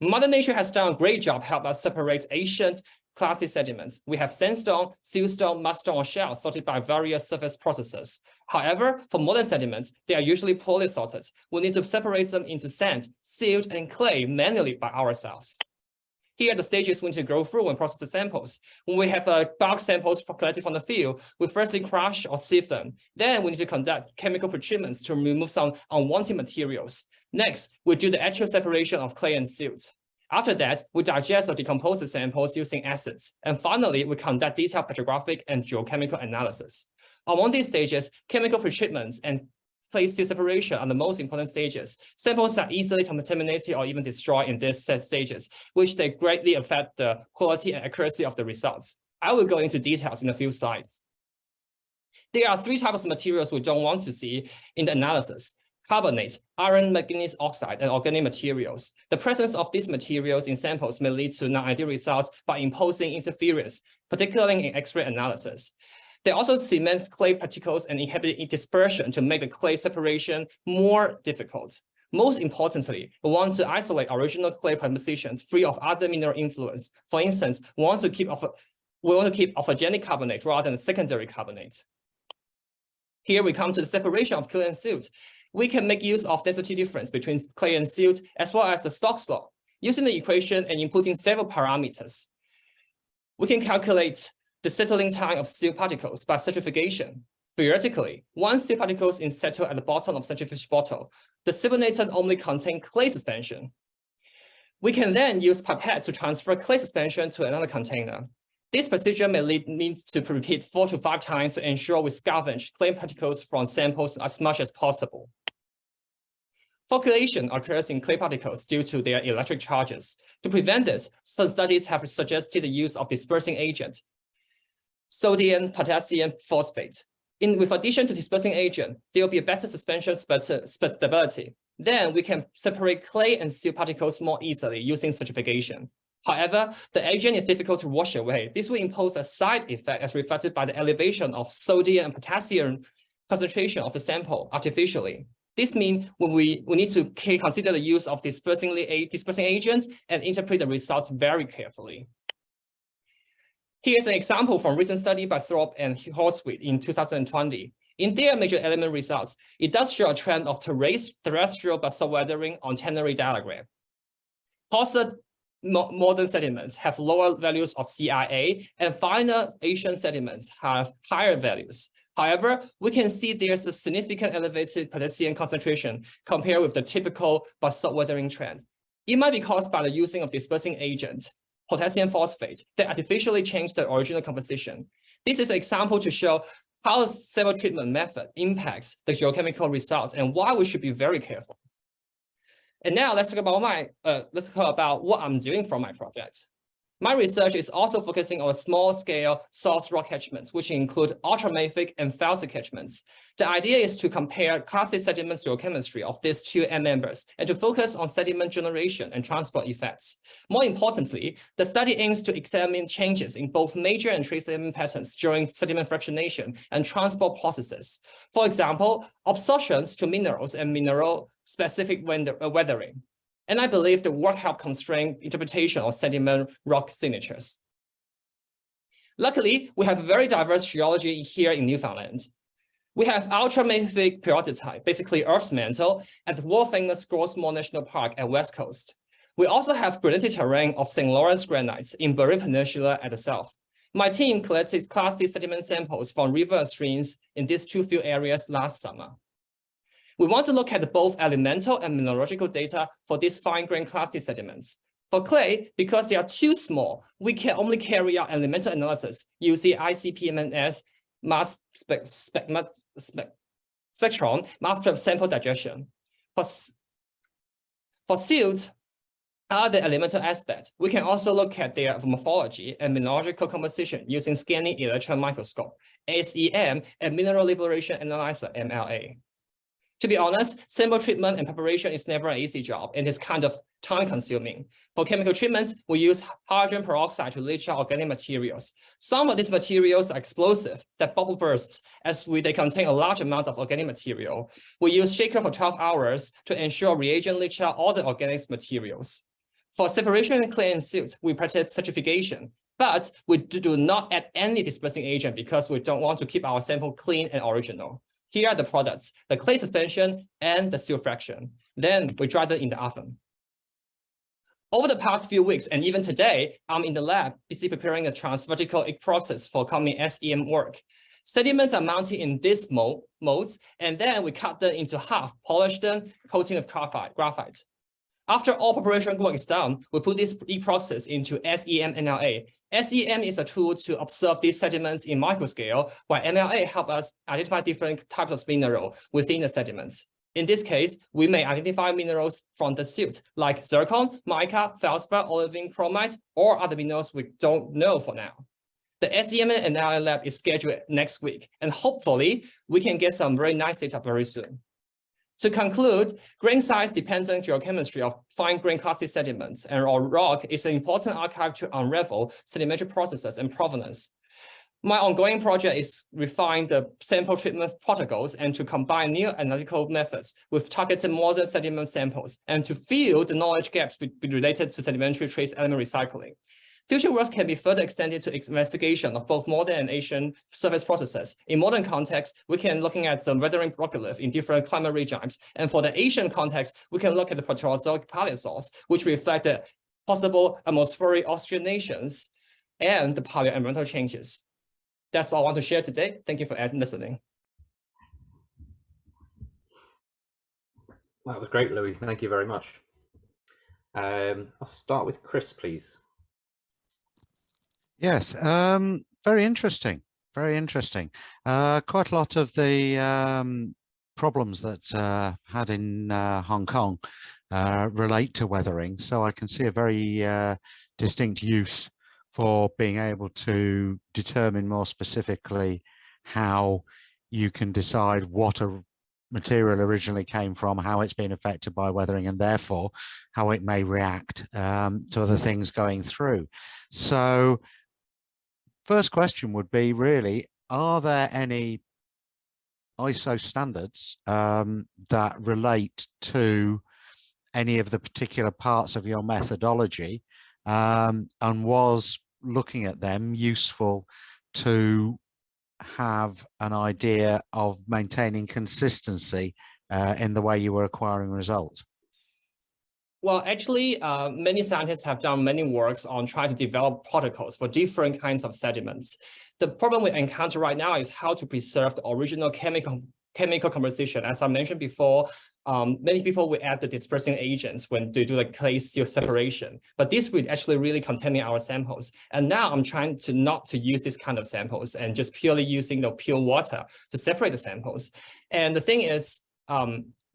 S8: Mother Nature has done a great job helping us separate ancient classic sediments. We have sandstone, siltstone, mudstone, or shells sorted by various surface processes. However, for modern sediments, they are usually poorly sorted. We need to separate them into sand, silt, and clay manually by ourselves. Here are the stages we need to go through and process the samples. When we have bulk samples collected from the field, we firstly crush or sieve them. Then we need to conduct chemical pretreatments to remove some unwanted materials. Next, we do the actual separation of clay and silt. After that, we digest or decompose the samples using acids. And finally, we conduct detailed petrographic and geochemical analysis. Among these stages, chemical pretreatments and clay silt separation are the most important stages. Samples are easily contaminated or even destroyed in these stages, which they greatly affect the quality and accuracy of the results. I will go into details in a few slides. There are three types of materials we don't want to see in the analysis: carbonate, iron manganese oxide, and organic materials. The presence of these materials in samples may lead to non-ideal results by imposing interference, particularly in X-ray analysis. They also cement clay particles and inhibit dispersion to make the clay separation more difficult. Most importantly, we want to isolate original clay composition free of other mineral influence. For instance, we want to keep orthogenic carbonate rather than secondary carbonate. Here we come to the separation of clay and silt. We can make use of density difference between clay and silt, as well as the Stokes law. Using the equation and inputting several parameters, we can calculate the settling time of silt particles by centrifugation. Theoretically, once silt particles is settled at the bottom of centrifuge bottle, the supernatant only contain clay suspension. We can then use pipette to transfer clay suspension to another container. This procedure may need to repeat 4 to 5 times to ensure we scavenge clay particles from samples as much as possible. Flocculation occurs in clay particles due to their electric charges. To prevent this, some studies have suggested the use of dispersing agent, sodium potassium phosphate. With addition to dispersing agent, there will be a better suspension stability. Then we can separate clay and silt particles more easily using centrifugation. However, the agent is difficult to wash away. This will impose a side effect as reflected by the elevation of sodium and potassium concentration of the sample artificially. This means we need to consider the use of dispersing agent and interpret the results very carefully. Here's an example from recent study by Thorpe and Horswit in 2020. In their major element results, it does show a trend of terrestrial basalt weathering on ternary diagram. Coarser modern sediments have lower values of CIA, and finer Asian sediments have higher values. However, we can see there's a significant elevated potassium concentration compared with the typical basalt weathering trend. It might be caused by the using of dispersing agent, potassium phosphate, that artificially changed the original composition. This is an example to show how sample treatment method impacts the geochemical results and why we should be very careful. And now let's talk about what I'm doing for my project. My research is also focusing on small-scale source rock catchments, which include ultramafic and felsic catchments. The idea is to compare classic sediment geochemistry of these two end members and to focus on sediment generation and transport effects. More importantly, the study aims to examine changes in both major and trace sediment patterns during sediment fractionation and transport processes. For example, absorptions to minerals and mineral-specific weathering. And I believe the work helped constrain interpretation of sediment rock signatures. Luckily, we have a very diverse geology here in Newfoundland. We have ultramafic periodicite, basically Earth's mantle, at the world-famous Grossmore National Park at West Coast. We also have granitic terrain of St. Lawrence granites in Bering Peninsula at the south. My team collected Class D sediment samples from river and streams in these two field areas last summer. We want to look at both elemental and mineralogical data for these fine-grained Class D sediments. For clay, because they are too small, we can only carry out elemental analysis using ICP-MS mass spectrum after sample digestion. For silt, other elemental aspects, we can also look at their morphology and mineralogical composition using scanning electron microscope, SEM, and mineral liberation analyzer, MLA. To be honest, sample treatment and preparation is never an easy job and is kind of time-consuming. For chemical treatments, we use hydrogen peroxide to leach out organic materials. Some of these materials are explosive that bubble bursts as they contain a large amount of organic material. We use shaker for 12 hours to ensure reagent leach out all the organic materials. For separation in clay and silt, we practice certification, but we do not add any dispersing agent because we don't want to keep our sample clean and original. Here are the products, the clay suspension and the silt fraction. Then we dry them in the oven. Over the past few weeks, and even today, I'm in the lab busy preparing a transvertical ink process for coming SEM work. Sediments are mounted in these molds, and then we cut them into half, polish them, coating with graphite. After all preparation work is done, we put this e-process into SEM NLA. SEM is a tool to observe these sediments in microscale, while MLA helps us identify different types of mineral within the sediments. In this case, we may identify minerals from the silt, like zircon, mica, feldspar, olivine, chromite, or other minerals we don't know for now. The SEM NLA lab is scheduled next week, and hopefully, we can get some very nice data very soon. To conclude, grain size-dependent geochemistry of fine-grained classic sediments or rock is an important archive to unravel sedimentary processes and provenance. My ongoing project is refine the sample treatment protocols and to combine new analytical methods with targeted modern sediment samples and to fill the knowledge gaps related to sedimentary trace element recycling. Future works can be further extended to investigation of both modern and ancient surface processes. In modern context, we can looking at the weathering rocklith in different climate regimes. And for the ancient context, we can look at the Proterozoic paleosols, which reflect the possible atmospheric oxygenations and the paleoenvironmental changes. That's all I want to share today. Thank you for listening.
S1: That was great, Louis. Thank you very much. I'll start with Chris, please.
S4: Yes, very interesting. Very interesting. Quite a lot of the problems that had in Hong Kong relate to weathering. So I can see a very distinct use for being able to determine more specifically how you can decide what a material originally came from, how it's been affected by weathering, and therefore how it may react to other things going through. So first question would be really, are there any ISO standards that relate to any of the particular parts of your methodology, and was looking at them useful to have an idea of maintaining consistency in the way you were acquiring results?
S8: Well, actually, many scientists have done many works on trying to develop protocols for different kinds of sediments. The problem we encounter right now is how to preserve the original chemical composition. As I mentioned before, many people will add the dispersing agents when they do the clay silt separation, but this would actually really contaminate our samples. And now I'm trying to not to use this kind of samples and just purely using the pure water to separate the samples. And the thing is,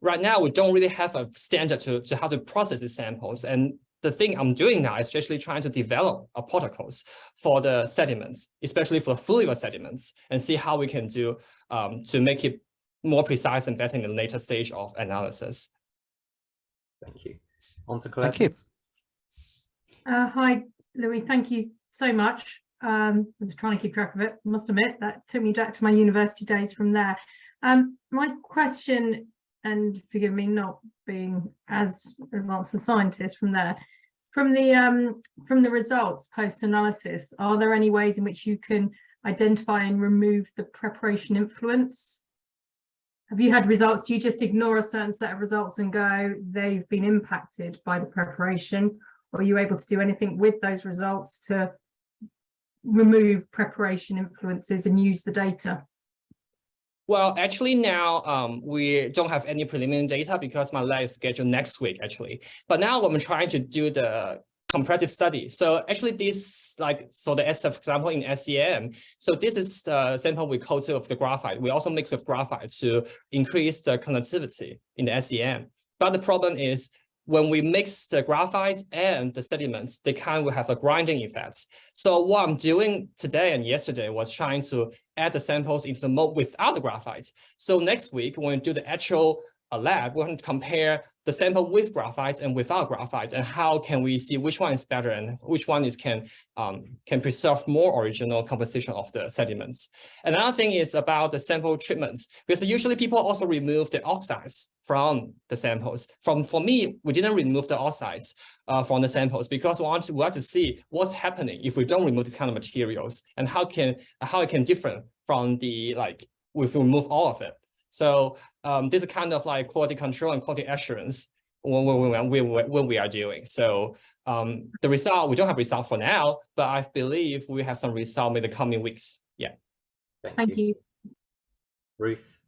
S8: right now, we don't really have a standard to how to process the samples. And the thing I'm doing now is actually trying to develop protocols for the sediments, especially for fluvial sediments, and see how we can do to make it more precise and better in the later stage of analysis.
S1: Thank you. On to Claire.
S4: Thank you.
S3: Hi, Louis. Thank you so much. I was trying to keep track of it. I must admit that took me back to my university days from there. My question, and forgive me not being as advanced a scientist from there, from the results post-analysis, are there any ways in which you can identify and remove the preparation influence? Have you had results? Do you just ignore a certain set of results and go, they've been impacted by the preparation? Or are you able to do anything with those results to remove preparation influences and use the data?
S8: Well, actually now we don't have any preliminary data because my lab is scheduled next week actually. But now I'm trying to do the comparative study. So actually this, like, so the SF, for example, in AGM, so this is the sample we coated with the graphite. We also mix with graphite to increase the conductivity in the AGM. But the problem is when we mix the graphite and the sediments, they kind of have a grinding effect. So what I'm doing today and yesterday was trying to add the samples into the mold without the graphite. So next week, when we do the actual lab, we're going to compare the sample with graphite and without graphite, and how can we see which one is better and which one is can preserve more original composition of the sediments. Another thing is about the sample treatments, because usually people also remove the oxides from the samples. For me, we didn't remove the oxides from the samples because we want to see what's happening if we don't remove these kind of materials, and how it can differ from the, like, if we remove all of it. So this is kind of like quality control and quality assurance when we are doing. So the result, we don't have result for now, but I believe we have some result in the coming weeks. Yeah.
S3: Thank you.
S1: Ruth.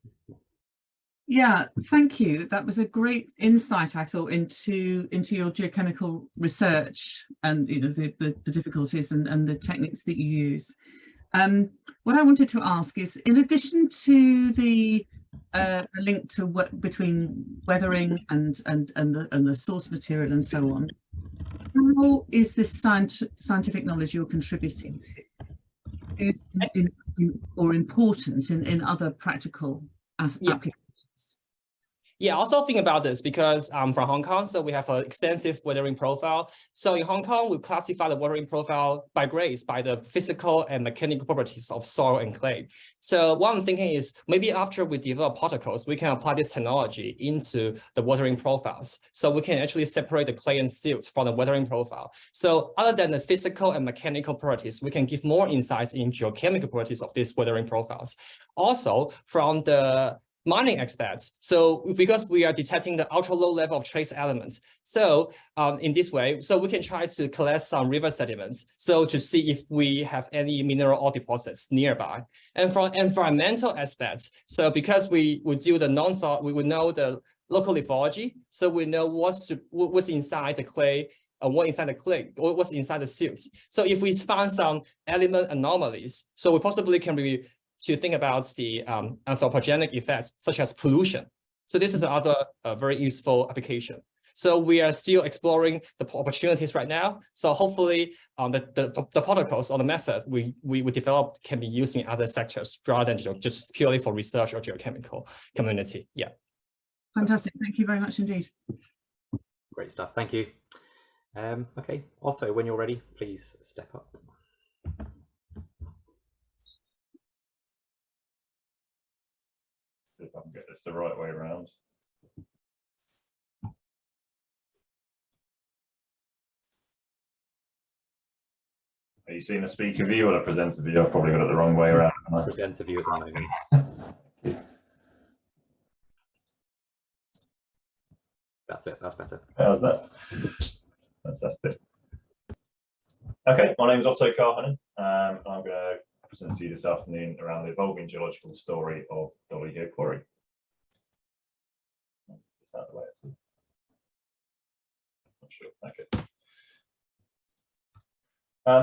S2: Yeah, thank you. That was a great insight, I thought, into your geochemical research and, you know, the difficulties and the techniques that you use. What I wanted to ask is, in addition to the link to between weathering and the source material and so on, how is this scientific knowledge you're contributing to or important in other practical applications?
S8: Yeah, also think about this because I'm from Hong Kong, so we have an extensive weathering profile. So in Hong Kong, we classify the weathering profile by grades, by the physical and mechanical properties of soil and clay. So what I'm thinking is maybe after we develop protocols, we can apply this technology into the weathering profiles. So we can actually separate the clay and silt from the weathering profile. So other than the physical and mechanical properties, we can give more insights in geochemical properties of these weathering profiles. Also, from the mining aspects, so because we are detecting the ultra low level of trace elements, so in this way, so we can try to collect some river sediments, so to see if we have any mineral ore deposits nearby. And from environmental aspects, so because we would do the non-salt, we would know the local lithology, so we know what's inside the clay, what inside the clay, or what's inside the silt. So if we find some element anomalies, so we possibly can be to think about the anthropogenic effects, such as pollution. So this is another very useful application. So we are still exploring the opportunities right now. So hopefully the protocols or the method we developed can be used in other sectors rather than just purely for research or geochemical community. Yeah.
S2: Fantastic. Thank you very much indeed.
S1: Great stuff. Thank you. Okay, Otto, when you're ready, please step up.
S9: If I can get this the right way around. Are you seeing a speaker view or a presenter view? I've probably got it the wrong way around.
S1: Presenter view at the moment. That's it, that's better.
S9: How's that? Fantastic. Okay, my name is Otto Carhonen. I'm going to present to you this afternoon around the evolving geological story of Dolly Hill Quarry. Is that the way it's? Not sure. Okay.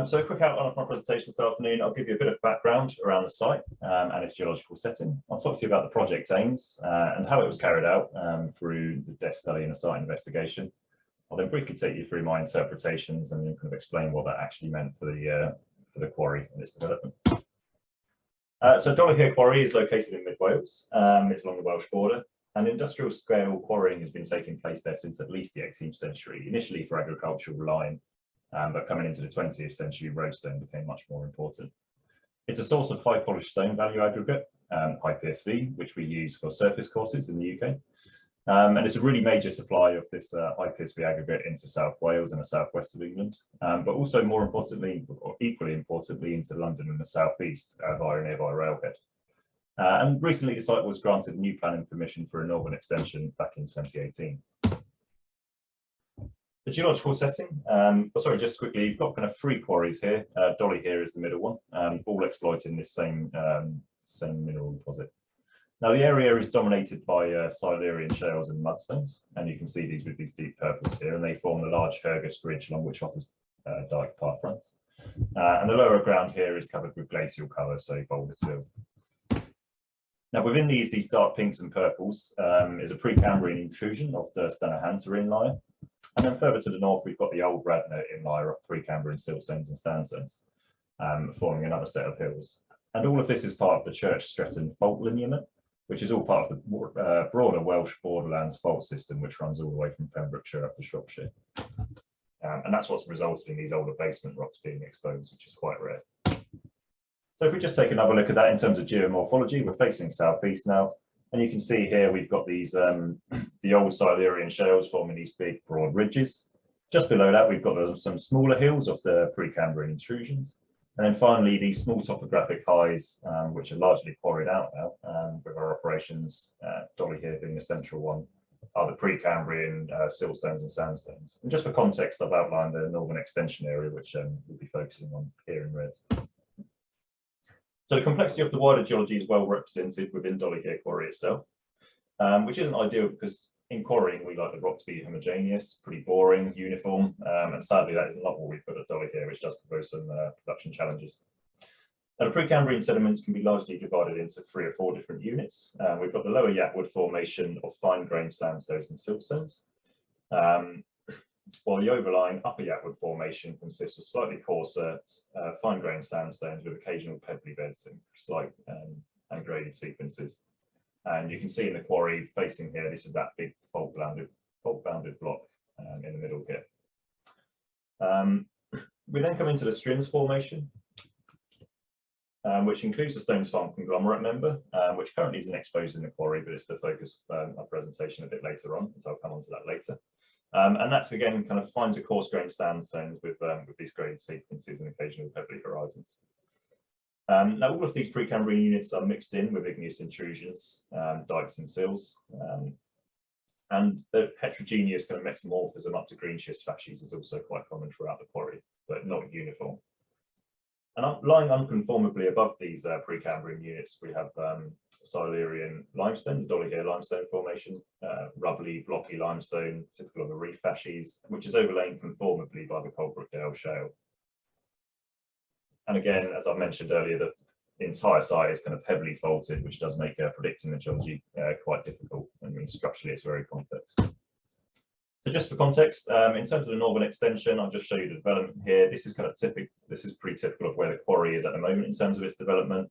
S9: So a quick outline of my presentation this afternoon. I'll give you a bit of background around the site and its geological setting. I'll talk to you about the project aims and how it was carried out through the desk study and a site investigation. I'll then briefly take you through my interpretations and then kind of explain what that actually meant for the quarry and its development. So Dollyhair Quarry is located in Mid Wales. It's along the Welsh border, and industrial scale quarrying has been taking place there since at least the 18th century, initially for agricultural lime, but coming into the 20th century, roadstone became much more important. It's a source of high polished stone value aggregate, high PSV, which we use for surface courses in the UK. And it's a really major supply of this high PSV aggregate into South Wales and the southwest of England, but also more importantly, or equally importantly, into London and the southeast via a nearby railhead. And recently the site was granted a new planning permission for a northern extension back in 2018. The geological setting, just quickly, you've got kind of three quarries here. Dollyhair is the middle one, all exploiting this same mineral deposit. Now the area is dominated by Silurian shales and mudstones, and you can see these with these deep purples here, and they form the large Hergus ridge along which offers dike path fronts. And the lower ground here is covered with glacial cover, so boulder till. Now within these dark pinks and purples is a Precambrian intrusion of the Stenahanta inlier, and then further to the north we've got the old Radnor inlier of Precambrian siltstones and sandstones, forming another set of hills. And all of this is part of the Church Stretton fault lineament, which is all part of the broader Welsh borderlands fault system, which runs all the way from Pembrokeshire up to Shropshire. And that's what's resulted in these older basement rocks being exposed, which is quite rare. So if we just take another look at that in terms of geomorphology, we're facing southeast now, and you can see here we've got these the old Silurian shales forming these big broad ridges. Just below that we've got some smaller hills of the Precambrian intrusions. And then finally, these small topographic highs, which are largely quarried out now with our operations, Dollyhair being the central one, are the Precambrian siltstones and sandstones. And just for context, I've outlined the northern extension area, which we'll be focusing on here in red. So the complexity of the wider geology is well represented within Dollyhair Quarry itself, which isn't ideal because in quarrying, we like the rock to be homogeneous, pretty boring, uniform, and sadly that is not what we've got at Dollyhair, which does pose some production challenges. Now, the Precambrian sediments can be largely divided into 3 or 4 different units. We've got the lower Yatwood formation of fine-grained sandstones and siltstones, while the overlying upper Yatwood formation consists of slightly coarser, fine-grained sandstones with occasional pebbly beds in slight and graded sequences. And you can see in the quarry facing here, this is that big fault-bounded block in the middle here. We then come into the Strins formation, which includes the Stones Farm conglomerate member, which currently isn't exposed in the quarry, but it's the focus of our presentation a bit later on, so I'll come on to that later. And that's again kind of fine to coarse grained sandstones with these graded sequences and occasional pebbly horizons. Now all of these Precambrian units are mixed in with igneous intrusions, dikes and sills, and the heterogeneous kind of metamorphism up to green schist facies is also quite common throughout the quarry, but not uniform. And lying unconformably above these Precambrian units, we have Silurian limestone, the Dollyhair limestone formation, rubbly, blocky limestone, typical of the reef facies, which is overlain conformably by the Coalbrookdale shale. And again, as I mentioned earlier, the entire site is kind of heavily faulted, which does make predicting the geology quite difficult. I mean, structurally, it's very complex. So just for context, in terms of the northern extension, I'll just show you the development here. This is kind of typical. This is pretty typical of where the quarry is at the moment in terms of its development.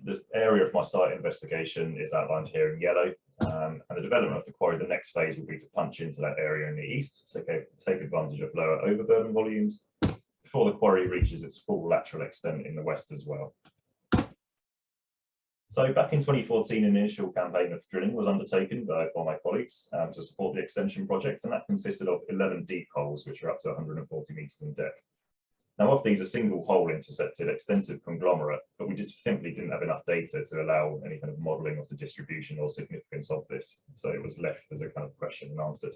S9: This area of my site investigation is outlined here in yellow, and the development of the quarry, the next phase will be to punch into that area in the east to take advantage of lower overburden volumes before the quarry reaches its full lateral extent in the west as well. So back in 2014, an initial campaign of drilling was undertaken by my colleagues to support the extension project, and that consisted of 11 deep holes, which are up to 140 metres in depth. Now, of these, a single hole intercepted extensive conglomerate, but we just simply didn't have enough data to allow any kind of modelling of the distribution or significance of this, so it was left as a kind of question unanswered.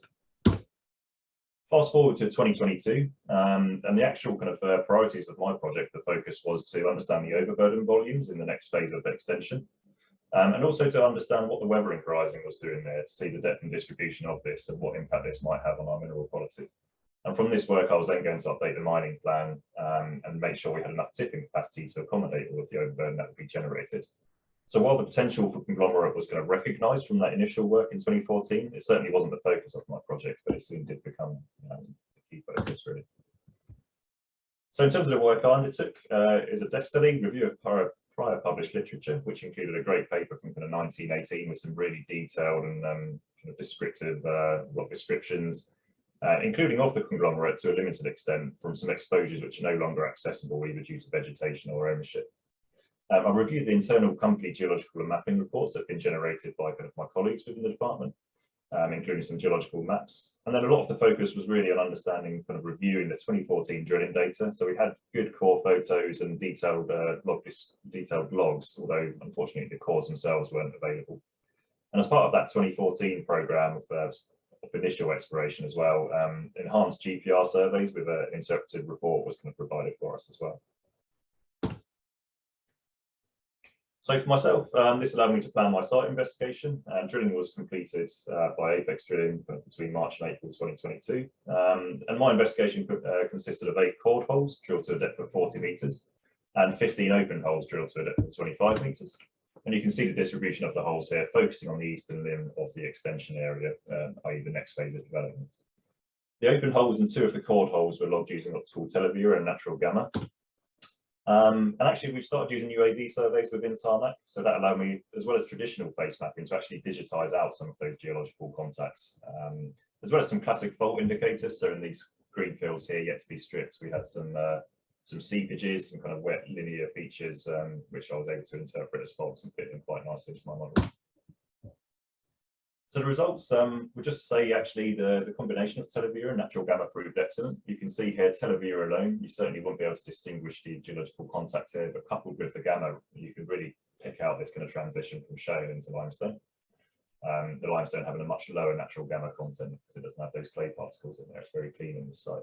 S9: Fast forward to 2022, and the actual kind of priorities of my project, the focus was to understand the overburden volumes in the next phase of the extension, and also to understand what the weathering horizon was doing there, to see the depth and distribution of this and what impact this might have on our mineral quality. And from this work, I was then going to update the mining plan and make sure we had enough tipping capacity to accommodate all of the overburden that would be generated. So while the potential for conglomerate was kind of recognised from that initial work in 2014, it certainly wasn't the focus of my project, but it soon did become the key focus, really. So in terms of the work I undertook, is a depth study, review of prior published literature, which included a great paper from kind of 1918 with some really detailed and kind of descriptive log descriptions, including of the conglomerate to a limited extent from some exposures which are no longer accessible either due to vegetation or ownership. I reviewed the internal company geological and mapping reports that have been generated by kind of my colleagues within the department, including some geological maps. And then a lot of the focus was really on understanding, kind of reviewing the 2014 drilling data. So we had good core photos and detailed logs, although unfortunately the cores themselves weren't available. And as part of that 2014 programme of initial exploration as well, enhanced GPR surveys with an interpreted report was kind of provided for us as well. So for myself, this allowed me to plan my site investigation. Drilling was completed by Apex Drilling between March and April 2022. And my investigation consisted of 8 cored holes drilled to a depth of 40 metres and 15 open holes drilled to a depth of 25 metres. And you can see the distribution of the holes here, focusing on the eastern limb of the extension area, i.e. the next phase of development. The open holes and 2 of the cored holes were logged using optical televiewer and natural gamma. And actually we've started using UAV surveys within Tarmac, so that allowed me, as well as traditional face mapping, to actually digitize out some of those geological contacts, as well as some classic fault indicators. So in these green fields here yet to be stripped, we had some seepages, some kind of wet linear features, which I was able to interpret as faults and fit them quite nicely into my model. So the results would just say actually the combination of televiewer and natural gamma proved excellent. You can see here televiewer alone, you certainly won't be able to distinguish the geological contact here, but coupled with the gamma, you can really pick out this kind of transition from shale into limestone. The limestone having a much lower natural gamma content because it doesn't have those clay particles in there. It's very clean in this site.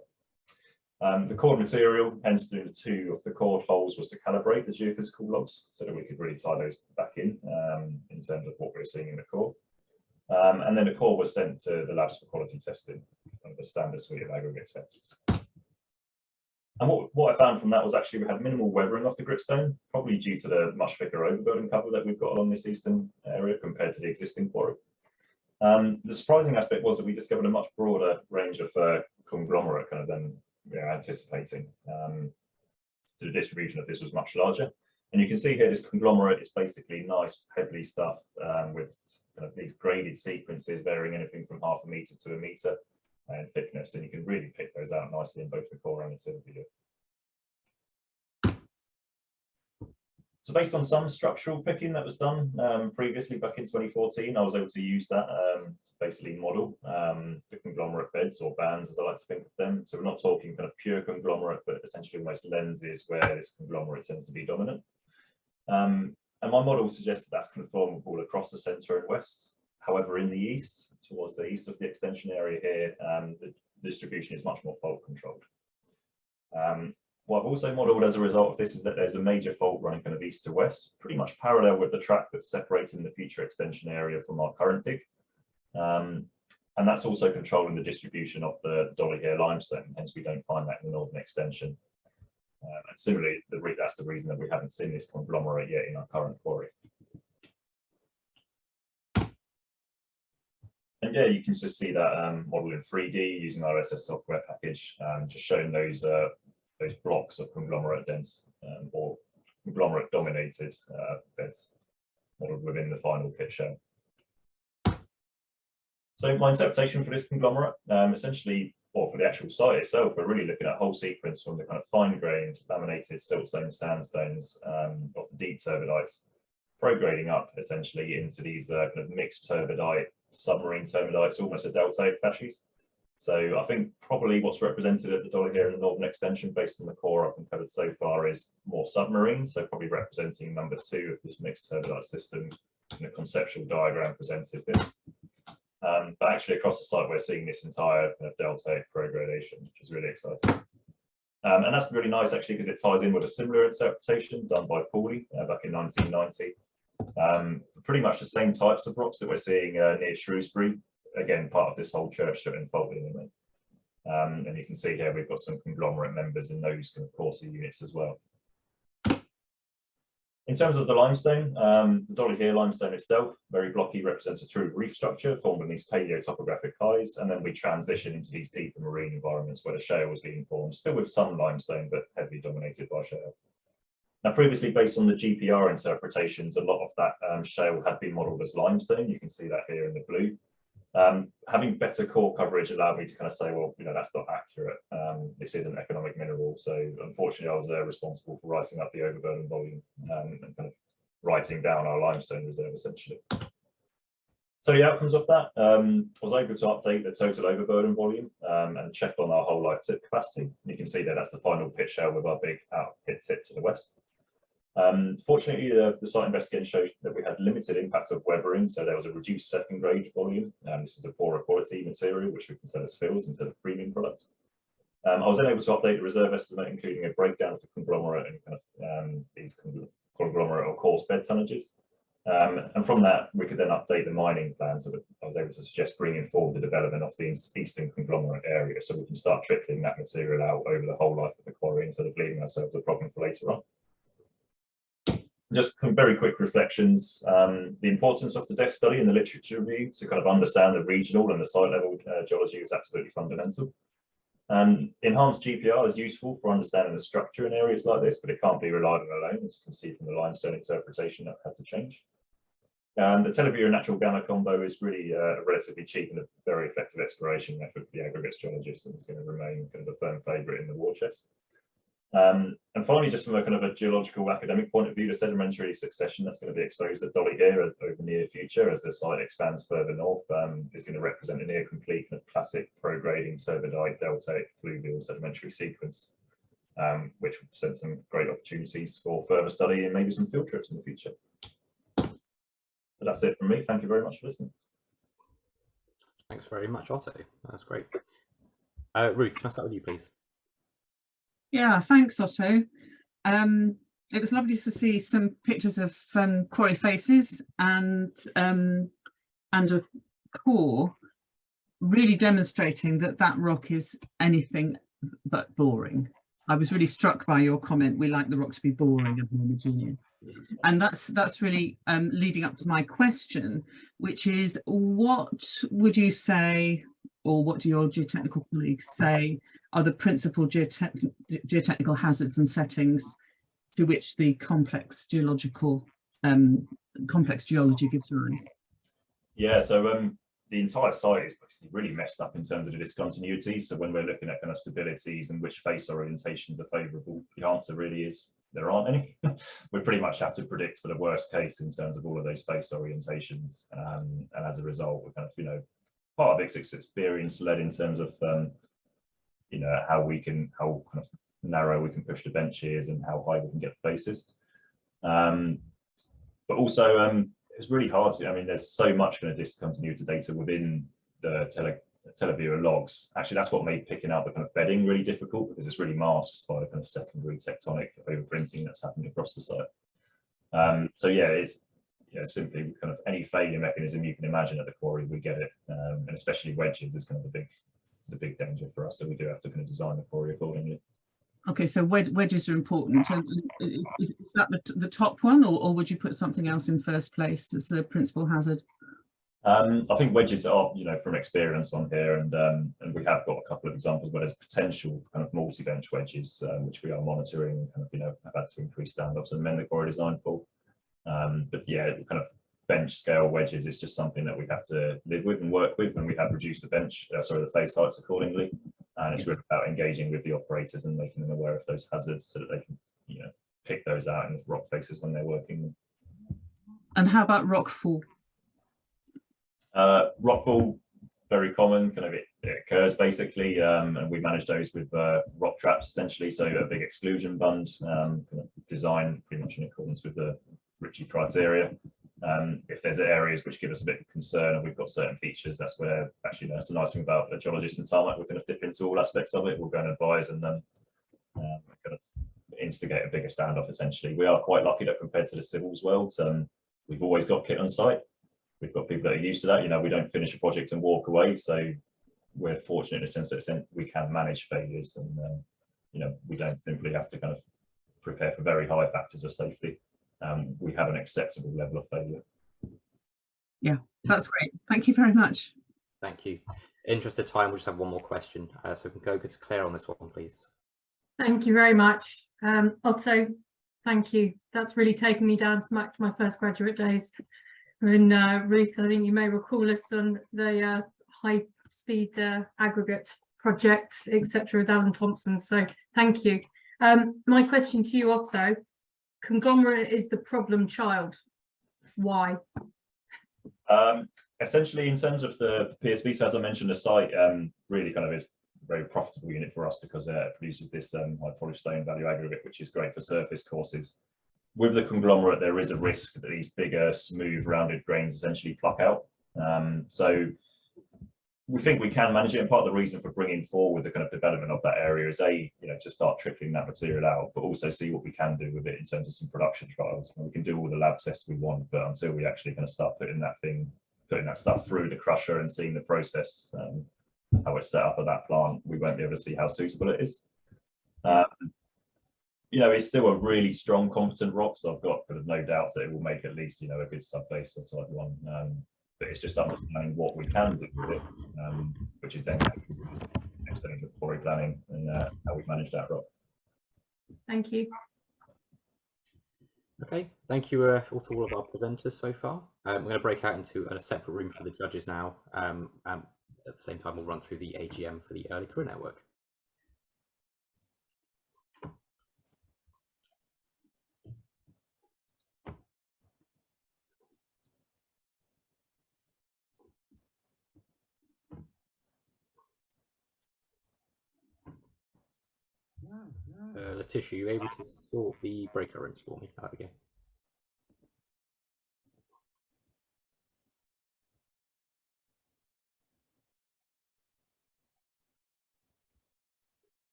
S9: The cored material, hence doing the 2 of the cored holes, was to calibrate the geophysical logs so that we could really tie those back in terms of what we were seeing in the core. And then the core was sent to the labs for quality testing of the standard suite of aggregate tests. And what I found from that was actually we had minimal weathering off the gritstone, probably due to the much thicker overbuilding cover that we've got along this eastern area compared to the existing quarry. The surprising aspect was that we discovered a much broader range of conglomerate kind of than we were anticipating. So the distribution of this was much larger. And you can see here this conglomerate is basically nice pebbly stuff with kind of these graded sequences varying anything from ½ a metre to a metre in thickness, and you can really pick those out nicely in both the core and the televiewer. So based on some structural picking that was done previously back in 2014, I was able to use that to basically model the conglomerate beds or bands, as I like to think of them. So we're not talking kind of pure conglomerate, but essentially almost lenses where this conglomerate tends to be dominant. And my model suggests that that's conformable across the centre and west. However, in the east, towards the east of the extension area here, the distribution is much more fault controlled. What I've also modelled as a result of this is that there's a major fault running kind of east to west, pretty much parallel with the track that's separating the future extension area from our current dig. And that's also controlling the distribution of the Dolly Hair limestone, hence we don't find that in the northern extension. And similarly, that's the reason that we haven't seen this conglomerate yet in our current quarry. And yeah, you can just see that model in 3D using our SS software package, just showing those blocks of conglomerate dense or conglomerate dominated beds modeled within the final pit shell. So my interpretation for this conglomerate, essentially, or for the actual site itself, we're really looking at a whole sequence from the kind of fine-grained laminated siltstone sandstones of the deep turbidites, prograding up essentially into these kind of mixed turbidite, submarine turbidites, almost a deltaic facies. So I think probably what's represented at the Dolly here in the northern extension, based on the core I've uncovered so far, is more submarine, so probably representing number 2 of this mixed turbidite system in the conceptual diagram presented here. But actually across the site we're seeing this entire kind of deltaic progradation, which is really exciting. And that's really nice actually because it ties in with a similar interpretation done by Pauly back in 1990 for pretty much the same types of rocks that we're seeing near Shrewsbury, again part of this whole church strip and fault lineament. And you can see here we've got some conglomerate members in those kind of coarser units as well. In terms of the limestone, the Dolly here limestone itself, very blocky, represents a true reef structure formed in these paleotopographic highs, and then we transition into these deeper marine environments where the shale was being formed, still with some limestone, but heavily dominated by shale. Now, previously, based on the GPR interpretations, a lot of that shale had been modelled as limestone. You can see that here in the blue. Having better core coverage allowed me to kind of say, well, that's not accurate. This is an economic mineral. So unfortunately, I was responsible for writing up the overburden volume and kind of writing down our limestone reserve essentially. So the outcomes of that, I was able to update the total overburden volume and check on our whole life tip capacity. You can see that that's the final pit shell with our big out pit tip to the west. Fortunately, the site investigation showed that we had limited impact of weathering, so there was a reduced second grade volume. This is a poorer quality material, which we can sell as fills instead of premium products. I was then able to update the reserve estimate, including a breakdown of the conglomerate and kind of these conglomerate or coarse bed tonnages. And from that, we could then update the mining plan, so that I was able to suggest bringing forward the development of the eastern conglomerate area, so we can start trickling that material out over the whole life of the quarry instead of leaving ourselves a problem for later on. Just some very quick reflections. The importance of the depth study and the literature review to kind of understand the regional and the site level geology is absolutely fundamental. Enhanced GPR is useful for understanding the structure in areas like this, but it can't be relied on alone, as you can see from the limestone interpretation that had to change. The teleview and natural gamma combo is really a relatively cheap and a very effective exploration method for the aggregates geologist, and it's going to remain kind of a firm favourite in the war chest. And finally, just from a kind of a geological academic point of view, the sedimentary succession that's going to be exposed at Dolly here over the near future as the site expands further north is going to represent a near complete kind of classic prograding turbidite deltaic fluvial sedimentary sequence, which will present some great opportunities for further study and maybe some field trips in the future. But that's it from me. Thank you very much for listening.
S1: Thanks very much, Otto. That's great. Ruth, can I start with you, please? Yeah,
S2: thanks, Otto. It was lovely to see some pictures of quarry faces and of core, really demonstrating that rock is anything but boring. I was really struck by your comment, we like the rock to be boring and homogeneous. And that's really leading up to my question, which is, what would you say, or what do your geotechnical colleagues say, are the principal geotechnical hazards and settings to which the complex geology gives rise?
S9: Yeah, so the entire site is basically really messed up in terms of the discontinuity. So when we're looking at kind of stabilities and which face orientations are favourable, the answer really is there aren't any. We pretty much have to predict for the worst case in terms of all of those face orientations, and as a result, we're kind of, part of it's experience led in terms of how kind of narrow we can push the benches and how high we can get the faces. But also it's really hard to, there's so much kind of discontinuity data within the televiewer logs. Actually, that's what made picking out the kind of bedding really difficult, because it's really masked by the kind of secondary tectonic overprinting that's happened across the site. So yeah, it's simply kind of any failure mechanism you can imagine at the quarry, we get it, and especially wedges is kind of the big danger for us. So we do have to kind of design the quarry accordingly.
S2: Okay, so wedges are important. So is that the top one, or would you put something else in first place as the principal hazard?
S9: I think wedges are, from experience on here, and we have got a couple of examples where there's potential kind of multi-bench wedges, which we are monitoring, and kind of, have had to increase standoffs and amend the quarry design for. But yeah, kind of bench scale wedges is just something that we have to live with and work with, and we have reduced the face heights accordingly. And it's really about engaging with the operators and making them aware of those hazards so that they can, pick those out in the rock faces when they're working.
S2: And how about rockfall?
S9: Rockfall, very common, kind of it occurs basically, and we manage those with rock traps essentially. So a big exclusion bund, kind of designed pretty much in accordance with the Ritchie criteria. If there's areas which give us a bit of concern and we've got certain features, that's where actually that's the nice thing about a geologist and tarmac, we're going to dip into all aspects of it. We'll go and advise and then kind of instigate a bigger standoff essentially. We are quite lucky that compared to the civils world, we've always got kit on site. We've got people that are used to that. We don't finish a project and walk away. So we're fortunate in the sense that we can manage failures, and we don't simply have to kind of prepare for very high factors of safety. we have an acceptable level of failure.
S2: Yeah, that's great. Thank you very much.
S1: Thank you. Interest of time, we'll just have one more question. So we can go to Claire on this one, please.
S3: Thank you very much. Otto, thank you. That's really taken me down to my first graduate days. And Ruth, I think you may recall us on the high speed aggregate project, etc. with Alan Thompson. So thank you. My question to you, Otto, conglomerate is the problem child. Why?
S9: Essentially, in terms of the PSV, so as I mentioned, the site really kind of is a very profitable unit for us because it produces this high polished stone value aggregate, which is great for surface courses. With the conglomerate, there is a risk that these bigger, smooth, rounded grains essentially pluck out. So we think we can manage it, and part of the reason for bringing forward the kind of development of that area is to start trickling that material out, but also see what we can do with it in terms of some production trials. And we can do all the lab tests we want, but until we actually kind of start putting that stuff through the crusher and seeing the process, how it's set up at that plant, we won't be able to see how suitable it is. It's still a really strong, competent rock, so I've got kind of no doubt that it will make at least, a good sub-base or type one. But it's just understanding what we can do with it, which is then next stage of quarry planning and how we manage that rock.
S3: Thank you.
S1: Okay, thank you to all of our presenters so far. We're going to break out into a separate room for the judges now. At the same time, we'll run through the AGM for the Early Career Network. Letitia, are you able to sort the breakout rooms for me? There we go.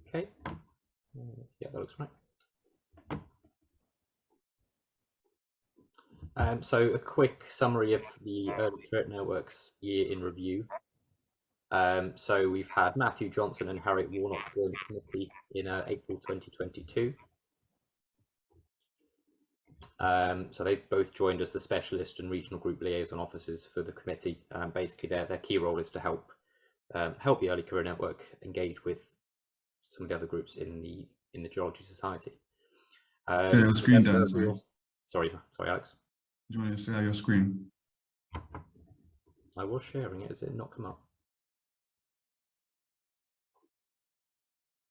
S1: Okay. Yeah, that looks right. So a quick summary of the Early Career Network's year in review. So we've had Matthew Johnson and Harriet Warnock join the committee in April 2022. So they've both joined as the specialist and regional group liaison officers for the committee. Basically, their key role is to help the Early Career Network engage with some of the other groups in the Geology Society.
S10: Your screen down.
S1: Sorry, Alex.
S10: Do you want to share your screen?
S1: I was sharing it. Has it not come up?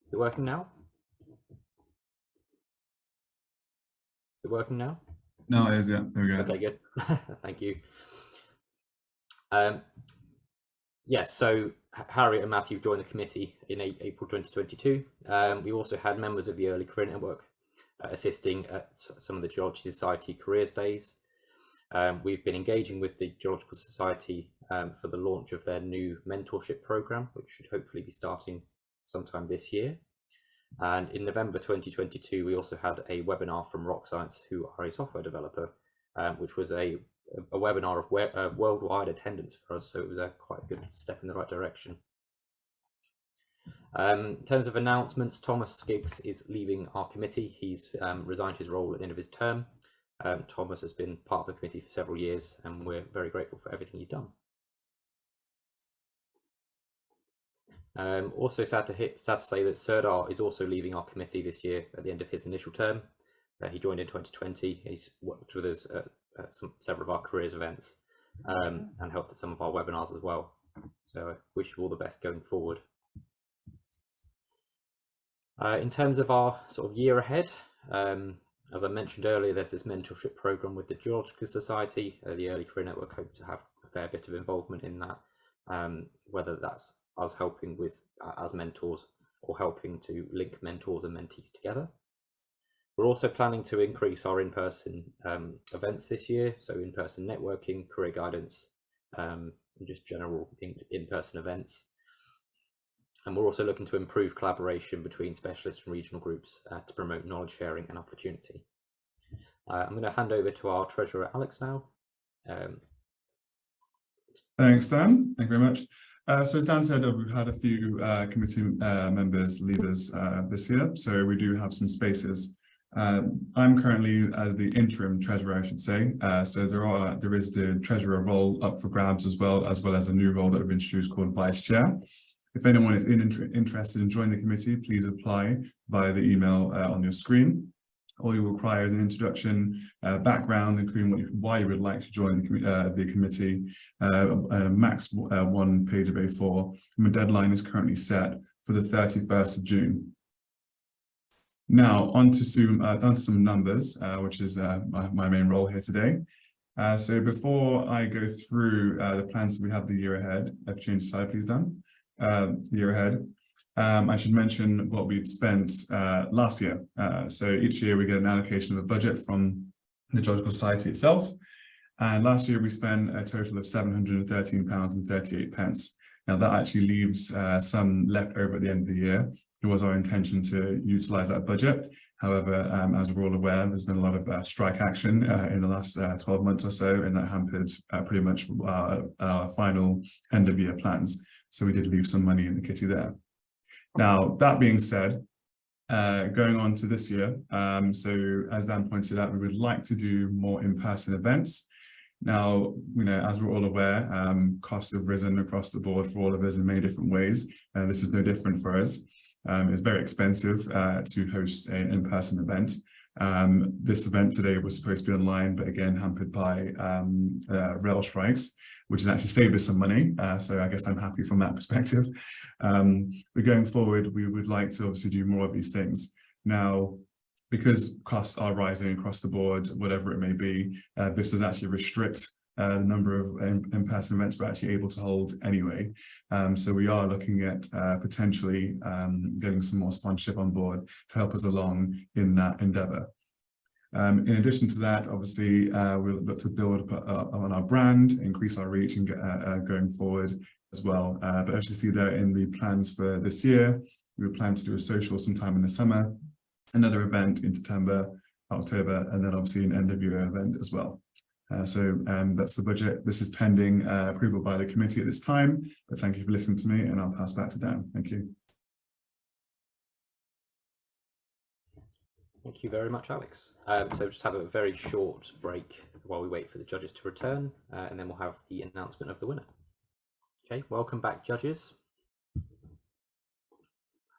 S1: Is it working now? Is it working now?
S10: No, it is, yeah. There we go.
S1: Okay, good. Thank you. Yes, so Harriet and Matthew joined the committee in April 2022. We also had members of the Early Career Network assisting at some of the Geology Society Careers Days. We've been engaging with the Geological Society for the launch of their new mentorship program, which should hopefully be starting sometime this year. And in November 2022, we also had a webinar from Rock Science, who are a software developer, which was a webinar of worldwide attendance for us. So it was quite a good step in the right direction. In terms of announcements, Thomas Skiggs is leaving our committee. He's resigned his role at the end of his term. Thomas has been part of the committee for several years, and we're very grateful for everything he's done. Also sad to say that Serdar is also leaving our committee this year at the end of his initial term. He joined in 2020. He's worked with us at several of our careers events and helped at some of our webinars as well. So I wish you all the best going forward. In terms of our sort of year ahead, as I mentioned earlier, there's this mentorship program with the Geological Society. The Early Career Network hope to have a fair bit of involvement in that, whether that's us helping with as mentors or helping to link mentors and mentees together. We're also planning to increase our in-person events this year, so in-person networking, career guidance, and just general in-person events. And we're also looking to improve collaboration between specialist and regional groups to promote knowledge sharing and opportunity. I'm going to hand over to our treasurer, Alex, now.
S10: Thanks, Dan. Thank you very much. So as Dan said, we've had a few committee members leave us this year, so we do have some spaces. I'm currently the interim treasurer, I should say. So there is the treasurer role up for grabs as well as a new role that we've introduced called vice chair. If anyone is interested in joining the committee, please apply via the email on your screen. All you require is an introduction, background, including why you would like to join the committee, max 1 page of A4, and the deadline is currently set for the 31st of June. Now, on to some numbers, which is my main role here today. So before I go through the plans that we have the year ahead, if you change the slide, please, Dan. The year ahead. I should mention what we'd spent last year. So each year we get an allocation of a budget from the Geological Society itself. And last year we spent a total of £713.38. Now that actually leaves some left over at the end of the year. It was our intention to utilise that budget. However, as we're all aware, there's been a lot of strike action in the last 12 months or so, and that hampered pretty much our final end of year plans. So we did leave some money in the kitty there. Now, that being said, going on to this year, so as Dan pointed out, we would like to do more in-person events. Now, as we're all aware, costs have risen across the board for all of us in many different ways. This is no different for us. It's very expensive to host an in-person event. This event today was supposed to be online, but again, hampered by rail strikes, which has actually saved us some money. So I guess I'm happy from that perspective. But going forward, we would like to obviously do more of these things. Now, because costs are rising across the board, whatever it may be, this does actually restrict the number of in-person events we're actually able to hold anyway. So we are looking at potentially getting some more sponsorship on board to help us along in that endeavour. In addition to that, obviously, we'll look to build on our brand, increase our reach and going forward as well. But as you see there in the plans for this year, we plan to do a social sometime in the summer, another event in September, October, and then obviously an end of year event as well. So that's the budget. This is pending approval by the committee at this time, but thank you for listening to me, and I'll pass back to Dan. Thank you.
S1: Thank you very much, Alex. So just have a very short break while we wait for the judges to return, and then we'll have the announcement of the winner. Okay, welcome back, judges.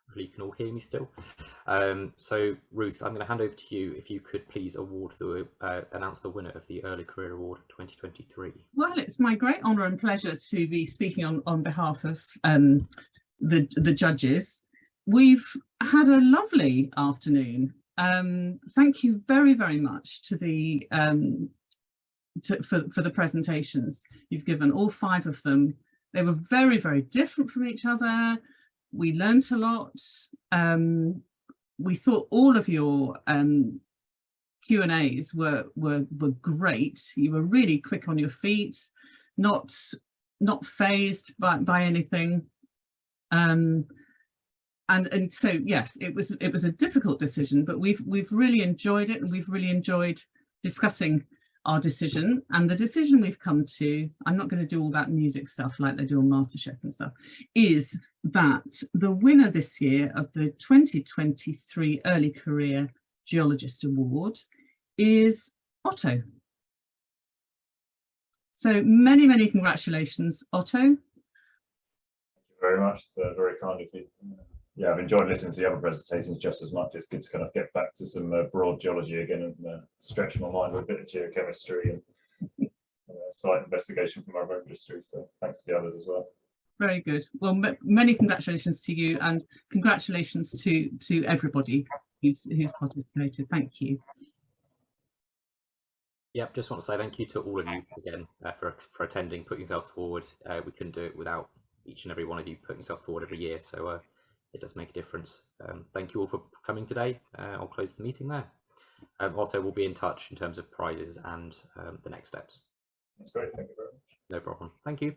S1: Hopefully you can all hear me still. So Ruth, I'm going to hand over to you if you could please announce the winner of the Early Career Award 2023.
S2: Well, it's my great honour and pleasure to be speaking on behalf of the judges. We've had a lovely afternoon. Thank you very, very much to the for the presentations you've given, all 5 of them. They were very, very different from each other. We learnt a lot. We thought all of your Q&As were great. You were really quick on your feet, not fazed by anything. And so yes, it was a difficult decision, but we've really enjoyed it, and we've really enjoyed discussing our decision. And the decision we've come to, I'm not going to do all that music stuff like they do on MasterChef and stuff, is that the winner this year of the 2023 Early Career Geologist Award is Otto. So many, many congratulations, Otto.
S9: Thank you very much. It's very kind of you. Yeah, I've enjoyed listening to the other presentations just as much. It's good to kind of get back to some broad geology again and stretch my mind with a bit of geochemistry and site investigation from our own industry. So thanks to the others as well.
S2: Very good. Well, many congratulations to you, and congratulations to everybody who's participated. Thank you.
S1: Yep, just want to say thank you to all of you again for attending, putting yourselves forward. We couldn't do it without each and every one of you putting yourself forward every year. So it does make a difference. Thank you all for coming today. I'll close the meeting there. Also, we'll be in touch in terms of prizes and the next steps.
S9: That's great. Thank you very much.
S1: No problem. Thank you.